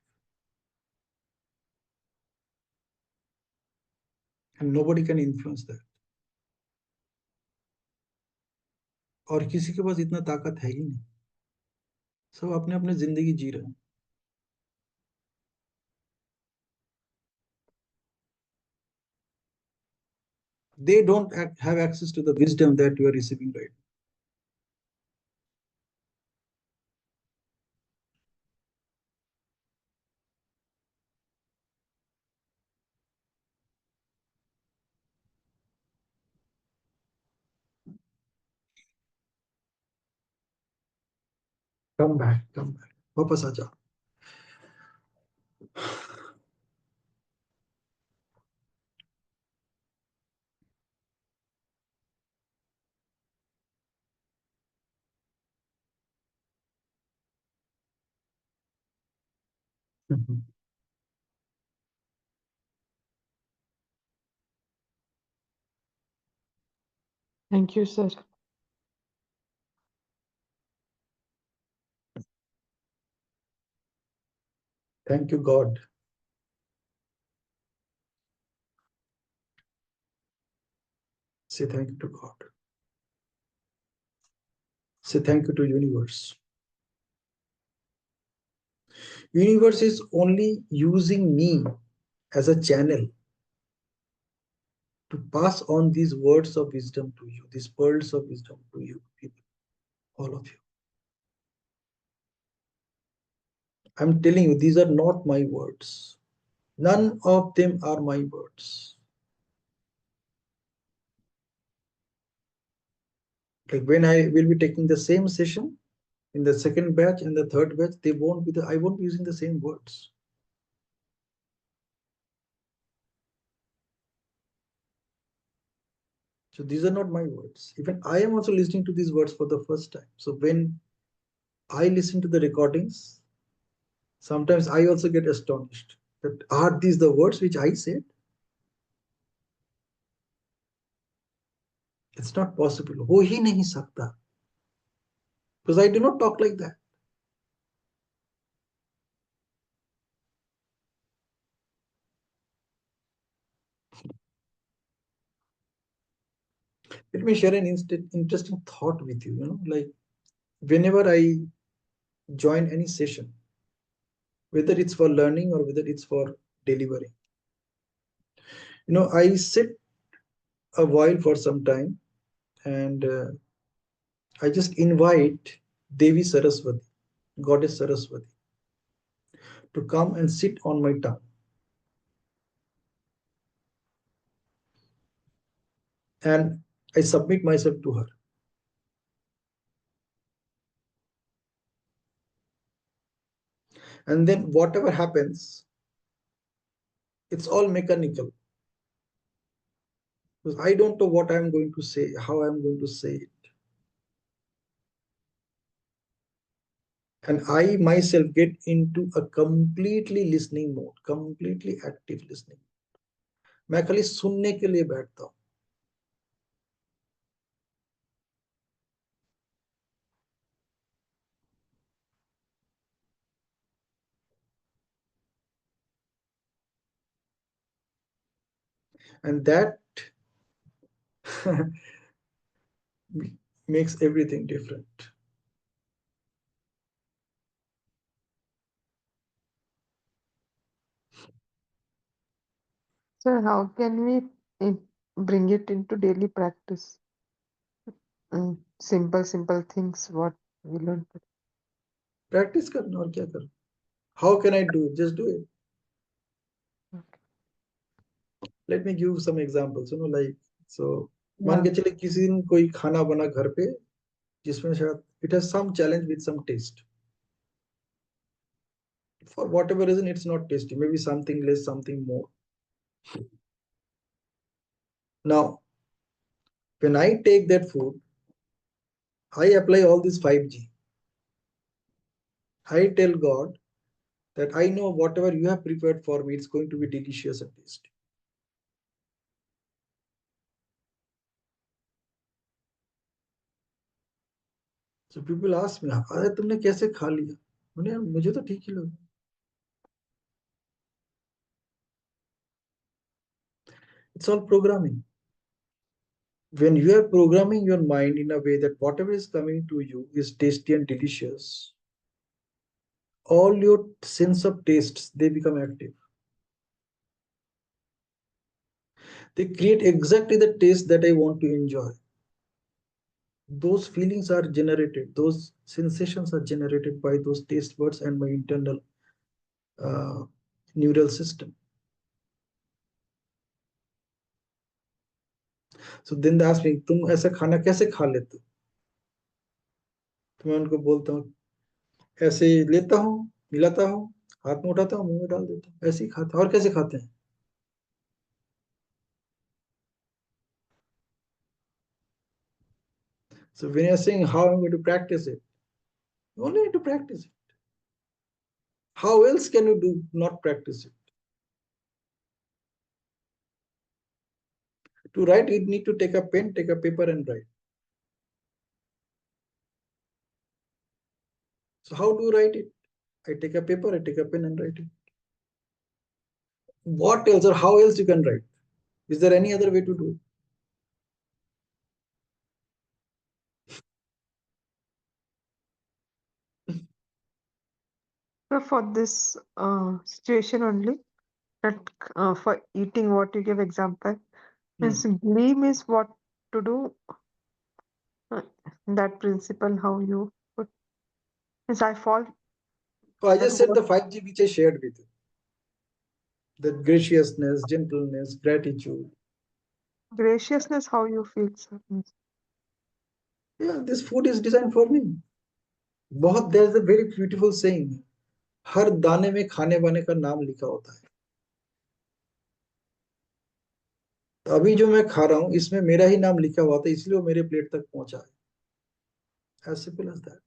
And nobody can influence that. और किसी के पास इतना ताकत है ही नहीं. सब अपने अपने जिंदगी जी रहे हैं. they don't have access to the wisdom that you are receiving right. Come back. Wapas aaja. Thank you, sir. Thank you, God. Say thank you to God. Say thank you to universe. Universe is only using me as a channel to pass on these words of wisdom to you, these pearls of wisdom to you people, all of you. I'm telling you, these are not my words. None of them are my words. Like when I will be taking the same session in the second batch and the third batch, I won't be using the same words. So these are not my words. Even I am also listening to these words for the first time. So when I listen to the recordings, sometimes I also get astonished that are these the words which I said? It's not possible. हो ही नहीं सकता. Because I do not talk like that. Let me share an interesting thought with you. Like whenever I join any session, whether it's for learning or whether it's for delivering, I sit a while for some time and I just invite Devi Saraswati, Goddess Saraswati, to come and sit on my tongue. And I submit myself to her. And then whatever happens, it's all mechanical. Because I don't know what I'm going to say, how I'm going to say it. And I myself get into a completely listening mode, completely active listening. मैं खाली सुनने के लिए बैठता हूँ. And that makes everything different. Sir, how can we bring it into daily practice? Simple things what we learn. Practice करना और क्या करना? How can I do it? Just do it. Okay. Let me give some examples. Like मान के चले किसी दिन कोई खाना बना घर पे जिसमें शायद it has some challenge with some taste. For whatever reason, it's not tasty. Maybe something less, something more. Now, when I take that food, I apply all this 5G. I tell God that I know whatever you have prepared for me, it's going to be delicious and tasty. So people ask me, अरे तुमने कैसे खा लिया? मैंने मुझे तो ठीक ही लगा. It's all programming. When you are programming your mind in a way that whatever is coming to you is tasty and delicious, all your sense of tastes, they become active. They create exactly the taste that I want to enjoy. Those feelings are generated, those sensations are generated by those taste buds and my internal neural system. So then they ask me, तुम ऐसा खाना कैसे खा लेते हो? तो मैं उनको बोलता हूँ, ऐसे लेता हूँ, मिलाता हूँ, हाथ में उठाता हूँ, मुंह में डाल देता हूँ, ऐसे ही खाता हूँ। और कैसे खाते हैं? So when you're saying how I'm going to practice it, you only need to practice it. How else can you do not practice it? To write, you need to take a pen, take a paper and write. So how do you write it? I take a paper, I take a pen and write it. What else or how else you can write? Is there any other way to do it? So for this situation only, that for eating, what you give example, means gleam is what to do. That principle, how you put, means I fall. So I just said the 5G which I shared with you. That graciousness, gentleness, gratitude. Graciousness, how you feel, sir. Yeah, this food is designed for me. There's a very beautiful saying. हर दाने में खाने वाने का नाम लिखा होता है. तो अभी जो मैं खा रहा हूं इसमें मेरा ही नाम लिखा हुआ था, इसलिए वो मेरे प्लेट तक पहुंचा है. As simple as that.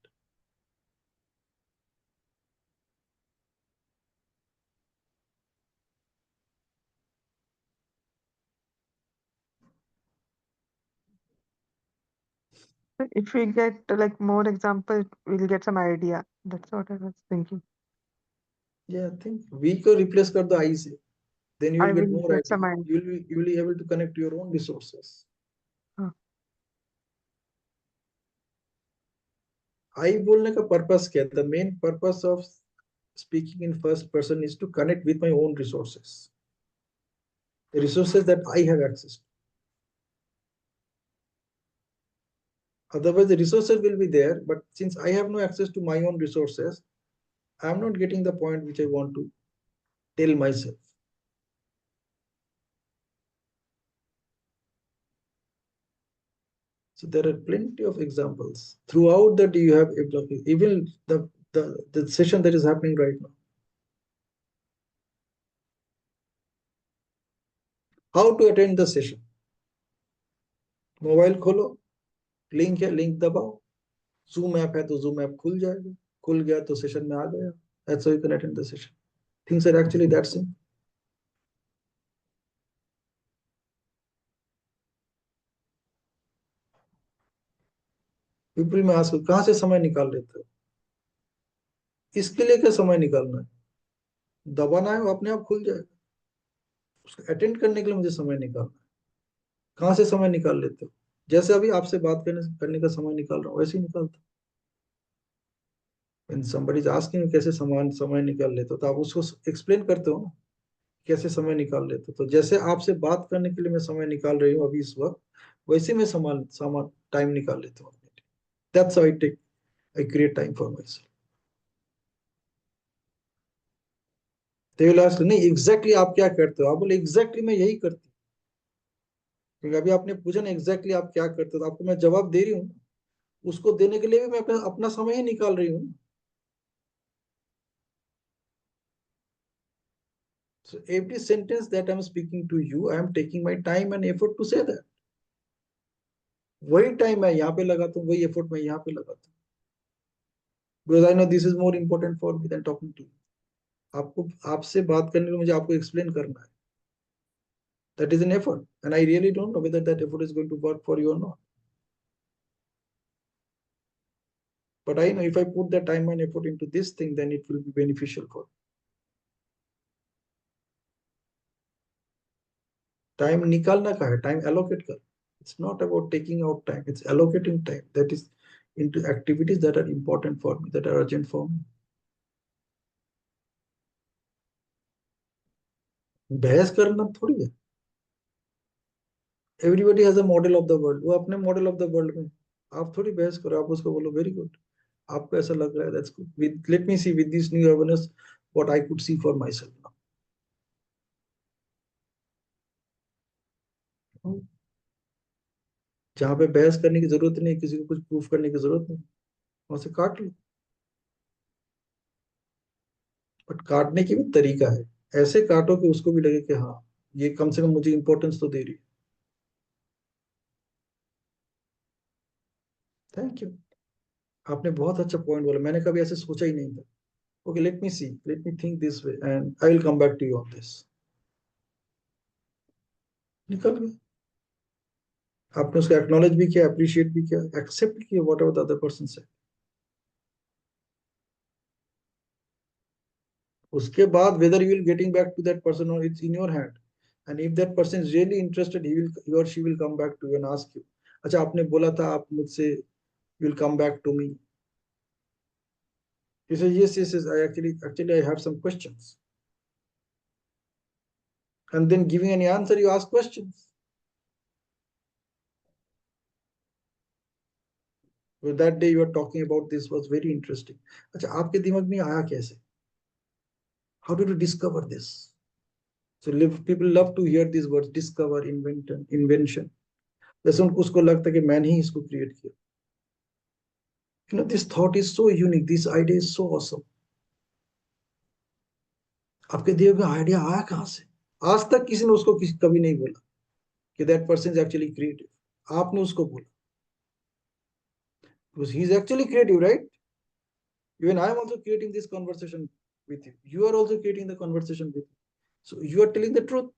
If we get like more examples, we'll get some idea. That's what I was thinking. Yeah, I think we को replace कर दो I से. Then you will get more get some idea. idea. You will be able to connect your own resources. I बोलने का purpose क्या है? The main purpose of speaking in first person is to connect with my own resources. The resources that I have access to. Otherwise, the resources will be there, but since I have no access to my own resources, I'm not getting the point which I want to tell myself. So there are plenty of examples. Throughout that, you have even the session that is happening right now. How to attend the session? Mobile खोलो, link है, link दबाओ. Zoom app है तो Zoom app खुल जाएगा. खुल गया तो session में आ गया. That's how you can attend the session. Things are actually that simple. People में ask कहाँ से समय निकाल लेते हो? इसके लिए क्या समय निकालना है? दबाना है, वो अपने आप खुल जाएगा. उसको अटेंड करने के लिए मुझे समय निकालना है. कहाँ से समय निकाल लेते हो? जैसे अभी आपसे बात करने का समय निकाल रहा हूँ, वैसे ही निकालता. When somebody is asking कैसे समय निकाल लेते हो, तो आप उसको एक्सप्लेन करते हो ना, कैसे समय निकाल लेते हो. तो जैसे आपसे बात करने के लिए मैं समय निकाल रही हूँ अभी इस वक्त, वैसे मैं समान टाइम निकाल लेता हूँ. That's how I create time for myself. They will ask, नहीं exactly आप क्या करते हो? आप बोले exactly मैं यही करती हूँ. क्योंकि अभी आपने पूछा ना exactly आप क्या करते हो, तो आपको मैं जवाब दे रही हूँ. उसको देने के लिए भी मैं अपना समय ही निकाल रही हूँ. So every sentence that I'm speaking to you, I am taking my time and effort to say that. वही टाइम मैं यहाँ पे लगाता हूँ, वही एफर्ट मैं यहाँ पे लगाता हूँ. Because I know this is more important for me than talking to you. आपसे बात करने में मुझे आपको एक्सप्लेन करना है. That is an effort, and I really don't know whether that effort is going to work for you or not. But I know if I put the time and effort into this thing, then it will be beneficial for me. Time निकालना का है, time allocate कर. It's not about taking out time, it's allocating time that is into activities that are important for me, that are urgent for me. बहस करना थोड़ी है. Everybody has a model of the world, वो अपने model of the world में, आप थोड़ी बहस करो, आप उसको बोलो वेरी गुड, आपको ऐसा लग रहा है, that's good, with let me see with this new awareness what I could see for myself now. जहां पे बहस करने की जरूरत नहीं, किसी को कुछ प्रूफ करने की जरूरत नहीं, वहां से काट लो। बट काटने की भी तरीका है, ऐसे काटो कि उसको भी लगे कि हाँ ये कम से कम मुझे इंपॉर्टेंस तो दे रही है। थैंक यू, आपने बहुत अच्छा पॉइंट बोला, मैंने कभी ऐसे सोचा ही नहीं था। Okay, let me see, let me think this way and I will come back to you on this. निकल गया, आपने उसको एक्नॉलेज भी किया, अप्रिशिएट भी किया, एक्सेप्ट किया what ever the other person said. उसके बाद whether you will getting back to that person or it's in your hand, and if that person is really interested, he or she will come back to you and ask you, अच्छा आपने बोला था आप मुझसे, you will come back to me, you say yes, I actually I have some questions, and then giving any answer you ask questions. Well, that day you are talking about this was very interesting, अच्छा आपके दिमाग में आया कैसे, how did you discover this? So people love to hear these words, discover, invention, जैसे उनको उसको लगता है कि मैंने ही इसको क्रिएट किया। You know, this thought is so unique, this idea is so awesome. आपके दिए हुए आइडिया आया कहां से, आज तक किसी ने उसको कभी नहीं बोला कि that person is actually creative, आपने उसको बोला, because he is actually creative, right? Even I am also creating this conversation with you, you are also creating the conversation with me, so you are telling the truth.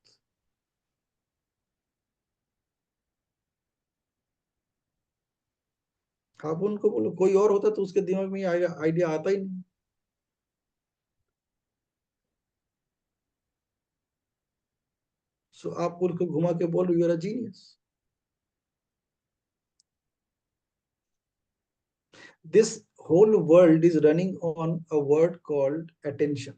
आप उनको बोलो, कोई और होता तो उसके दिमाग में आइडिया आता ही नहीं। सो आप उनको घुमा के बोलो you are a genius. This whole world is running on a word called attention.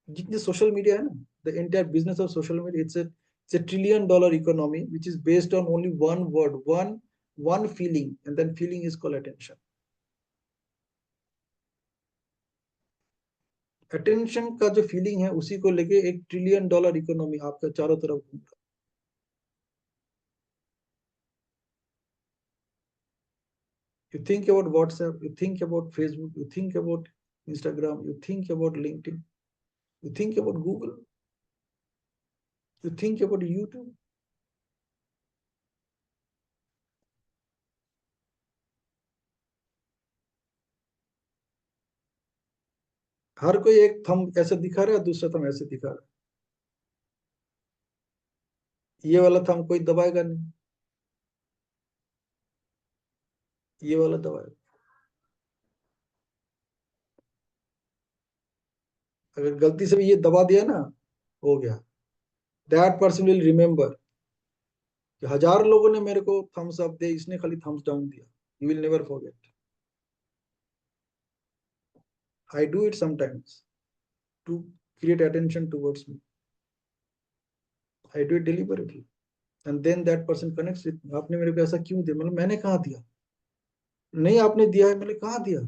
जितने सोशल मीडिया है ना, the entire business of social media, it's a $1 trillion economy which is based on only one word, one feeling, and then feeling is called attention. Attention का जो feeling है उसी को लेके $1 trillion economy आपका चारों तरफ घूम रहा है। You think about WhatsApp, you think about Facebook, you think about Instagram, you think about LinkedIn, you think about Google, you think about YouTube. हर कोई एक थंब ऐसे दिखा रहा है, दूसरा थंब ऐसे दिखा रहा है, ये वाला थंब कोई दबाएगा नहीं, ये वाला दबाएगा। अगर गलती से भी ये दबा दिया ना, हो गया, दैट पर्सन विल रिमेम्बर कि 1000 लोगों ने मेरे को थम्स अप दिया, इसने खाली थम्स डाउन दिया, you will never forget. I do it sometimes to create attention towards me, I do it deliberately, and then that person connects with me, आपने मेरे को ऐसा क्यों दिया, मतलब मैंने कहा दिया, नहीं आपने दिया है, मैंने कहा दिया,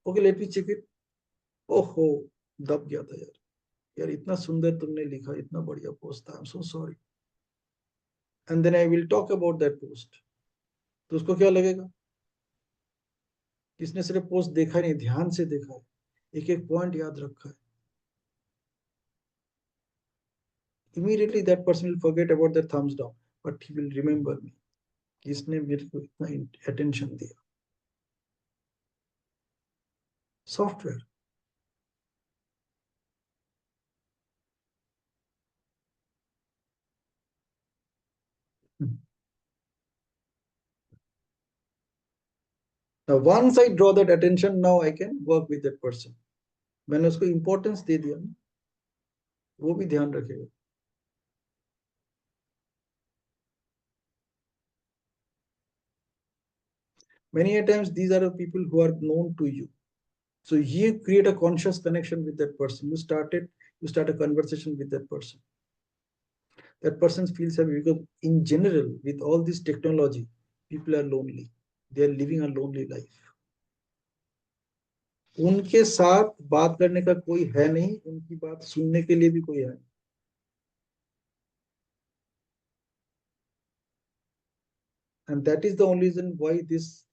okay let me check it, ओहो दब गया था यार, यार इतना सुंदर तुमने लिखा, इतना बढ़िया पोस्ट था, I am so sorry, and then I will talk about that post. तो उसको क्या लगेगा, इसने सिर्फ पोस्ट देखा नहीं, ध्यान से देखा है, एक एक पॉइंट याद रखा है। Immediately that person will forget about the thumbs down, but he will remember me, इसने मेरे को इतना attention दिया। Software, now once I draw that attention, now I can work with that person, मैंने उसको importance दे दिया ना, वो भी ध्यान रखेगा। Many a times these are the people who are known to you, so you create a conscious connection with that person, you start a conversation with that person, that person feels happy, because in general, with all this technology, people are lonely. They are living a lonely life. उनके साथ बात करने का कोई है नहीं, उनकी बात सुनने के लिए भी कोई है नहीं. And that is the only reason why this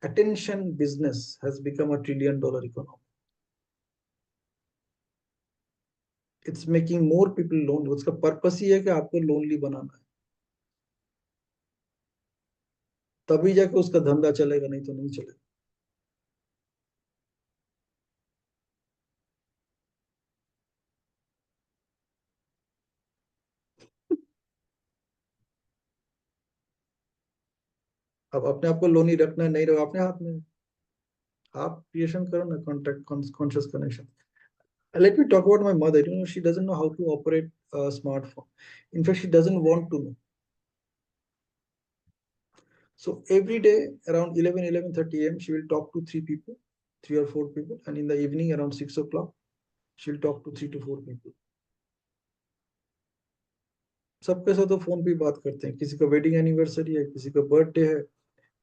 attention business has become $1 trillion economy. It's making more people lonely. उसका पर्पस ही है कि आपको लोनली बनाना है, तभी जाके उसका धंधा चलेगा, नहीं तो नहीं चलेगा. अब अपने आप को लोनली रखना है, नहीं रहो, अपने हाथ में. आप क्रिएशन करो ना, contact conscious connection. Let me talk about my mother. You know, she doesn't know how to operate a smartphone. In fact, she doesn't want to know. So every day around 11:30 a.m., she will talk to 3 or 4 people. And in the evening around 6 o'clock, she'll talk to 3 to 4 people. सबके साथ तो phone पे बात करते हैं. किसी का wedding anniversary है, किसी का बर्थडे है,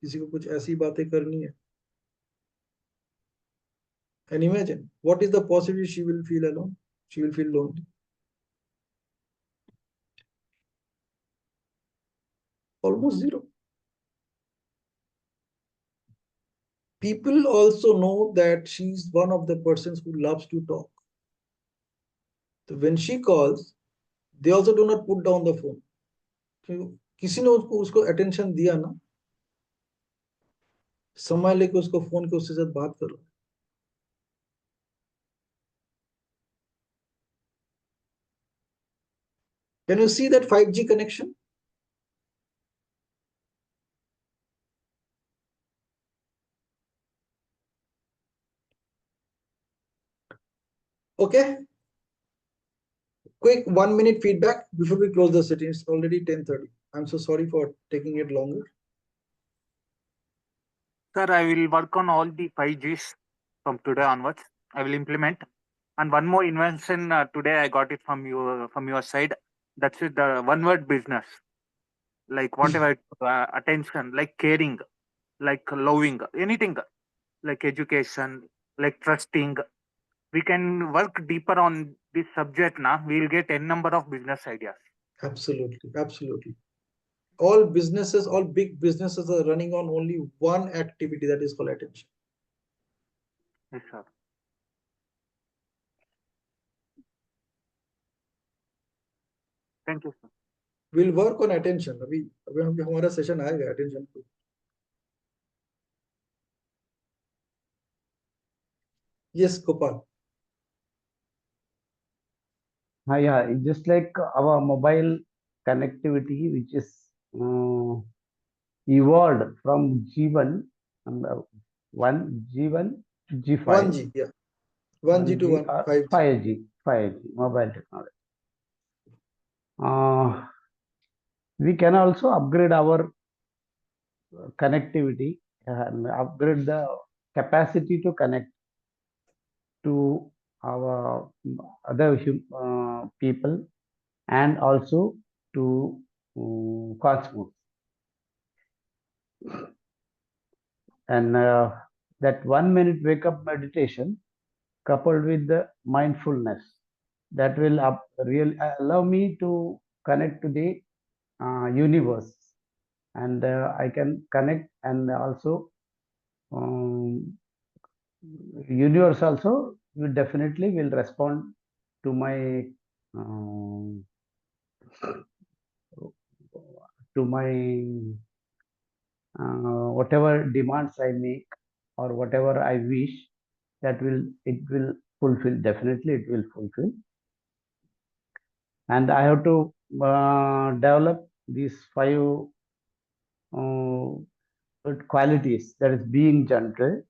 किसी को कुछ ऐसी बातें करनी है. And imagine, what is the possibility she will feel alone? She will feel lonely. Almost zero. People also know that she's one of the persons who loves to talk. So when she calls, they also do not put down the phone. किसी ने उसको attention दिया ना, समय लेके उसको phone के उसके साथ बात करो. Can you see that 5G connection? Okay. Quick 1 minute feedback before we close the session. It's already 10:30. I'm so sorry for taking it longer. Sir, I will work on all the 5Gs from today onwards. I will implement. And one more invention today I got it from your side. That's it, the one word business. Like whatever attention, like caring, like loving, anything, like education, like trusting. We can work deeper on this subject now. We'll get n number of business ideas. Absolutely, absolutely. All businesses, all big businesses are running on only one activity, that is called attention. Yes, sir. Thank you, sir. We'll work on attention. अभी हमारा session आएगा attention पे. Yes, Gopal. Yeah, it's just like our mobile connectivity, which is evolved from G1 and 1G1 to G5. 1G, yeah. 1G to 5G. 5G mobile technology. We can also upgrade our connectivity and upgrade the capacity to connect to our other people and also to cosmos. And that 1 minute wake up meditation coupled with the mindfulness, that will really allow me to connect to the universe, and I can connect, and also universe also will definitely will respond to my whatever demands I make or whatever I wish, that it will fulfill. Definitely it will fulfill. And I have to develop these 5 qualities, that is being gentle,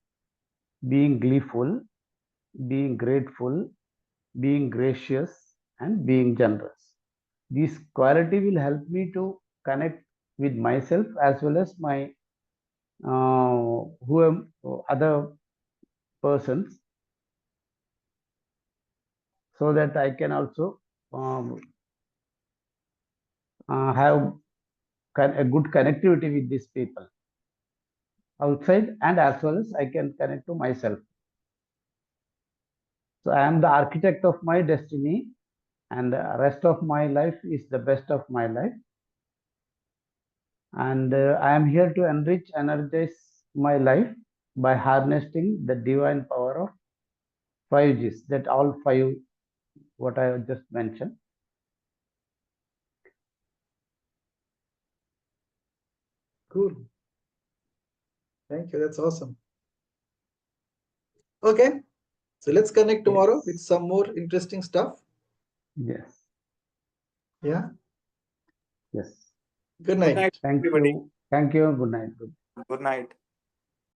being gleeful, being grateful, being gracious, and being generous. This quality will help me to connect with myself as well as my other persons, so that I can also have a good connectivity with these people outside, and as well as I can connect to myself. So I am the architect of my destiny, and the rest of my life is the best of my life. And I am here to energize my life by harnessing the divine power of 5Gs, that all 5 what I have just mentioned. Cool. Thank you. That's awesome. Okay. So let's connect tomorrow with some more interesting stuff. Yes. Yeah. Yes. Good night. Good night, Thank everybody. you. Thank you. Good night. Good night.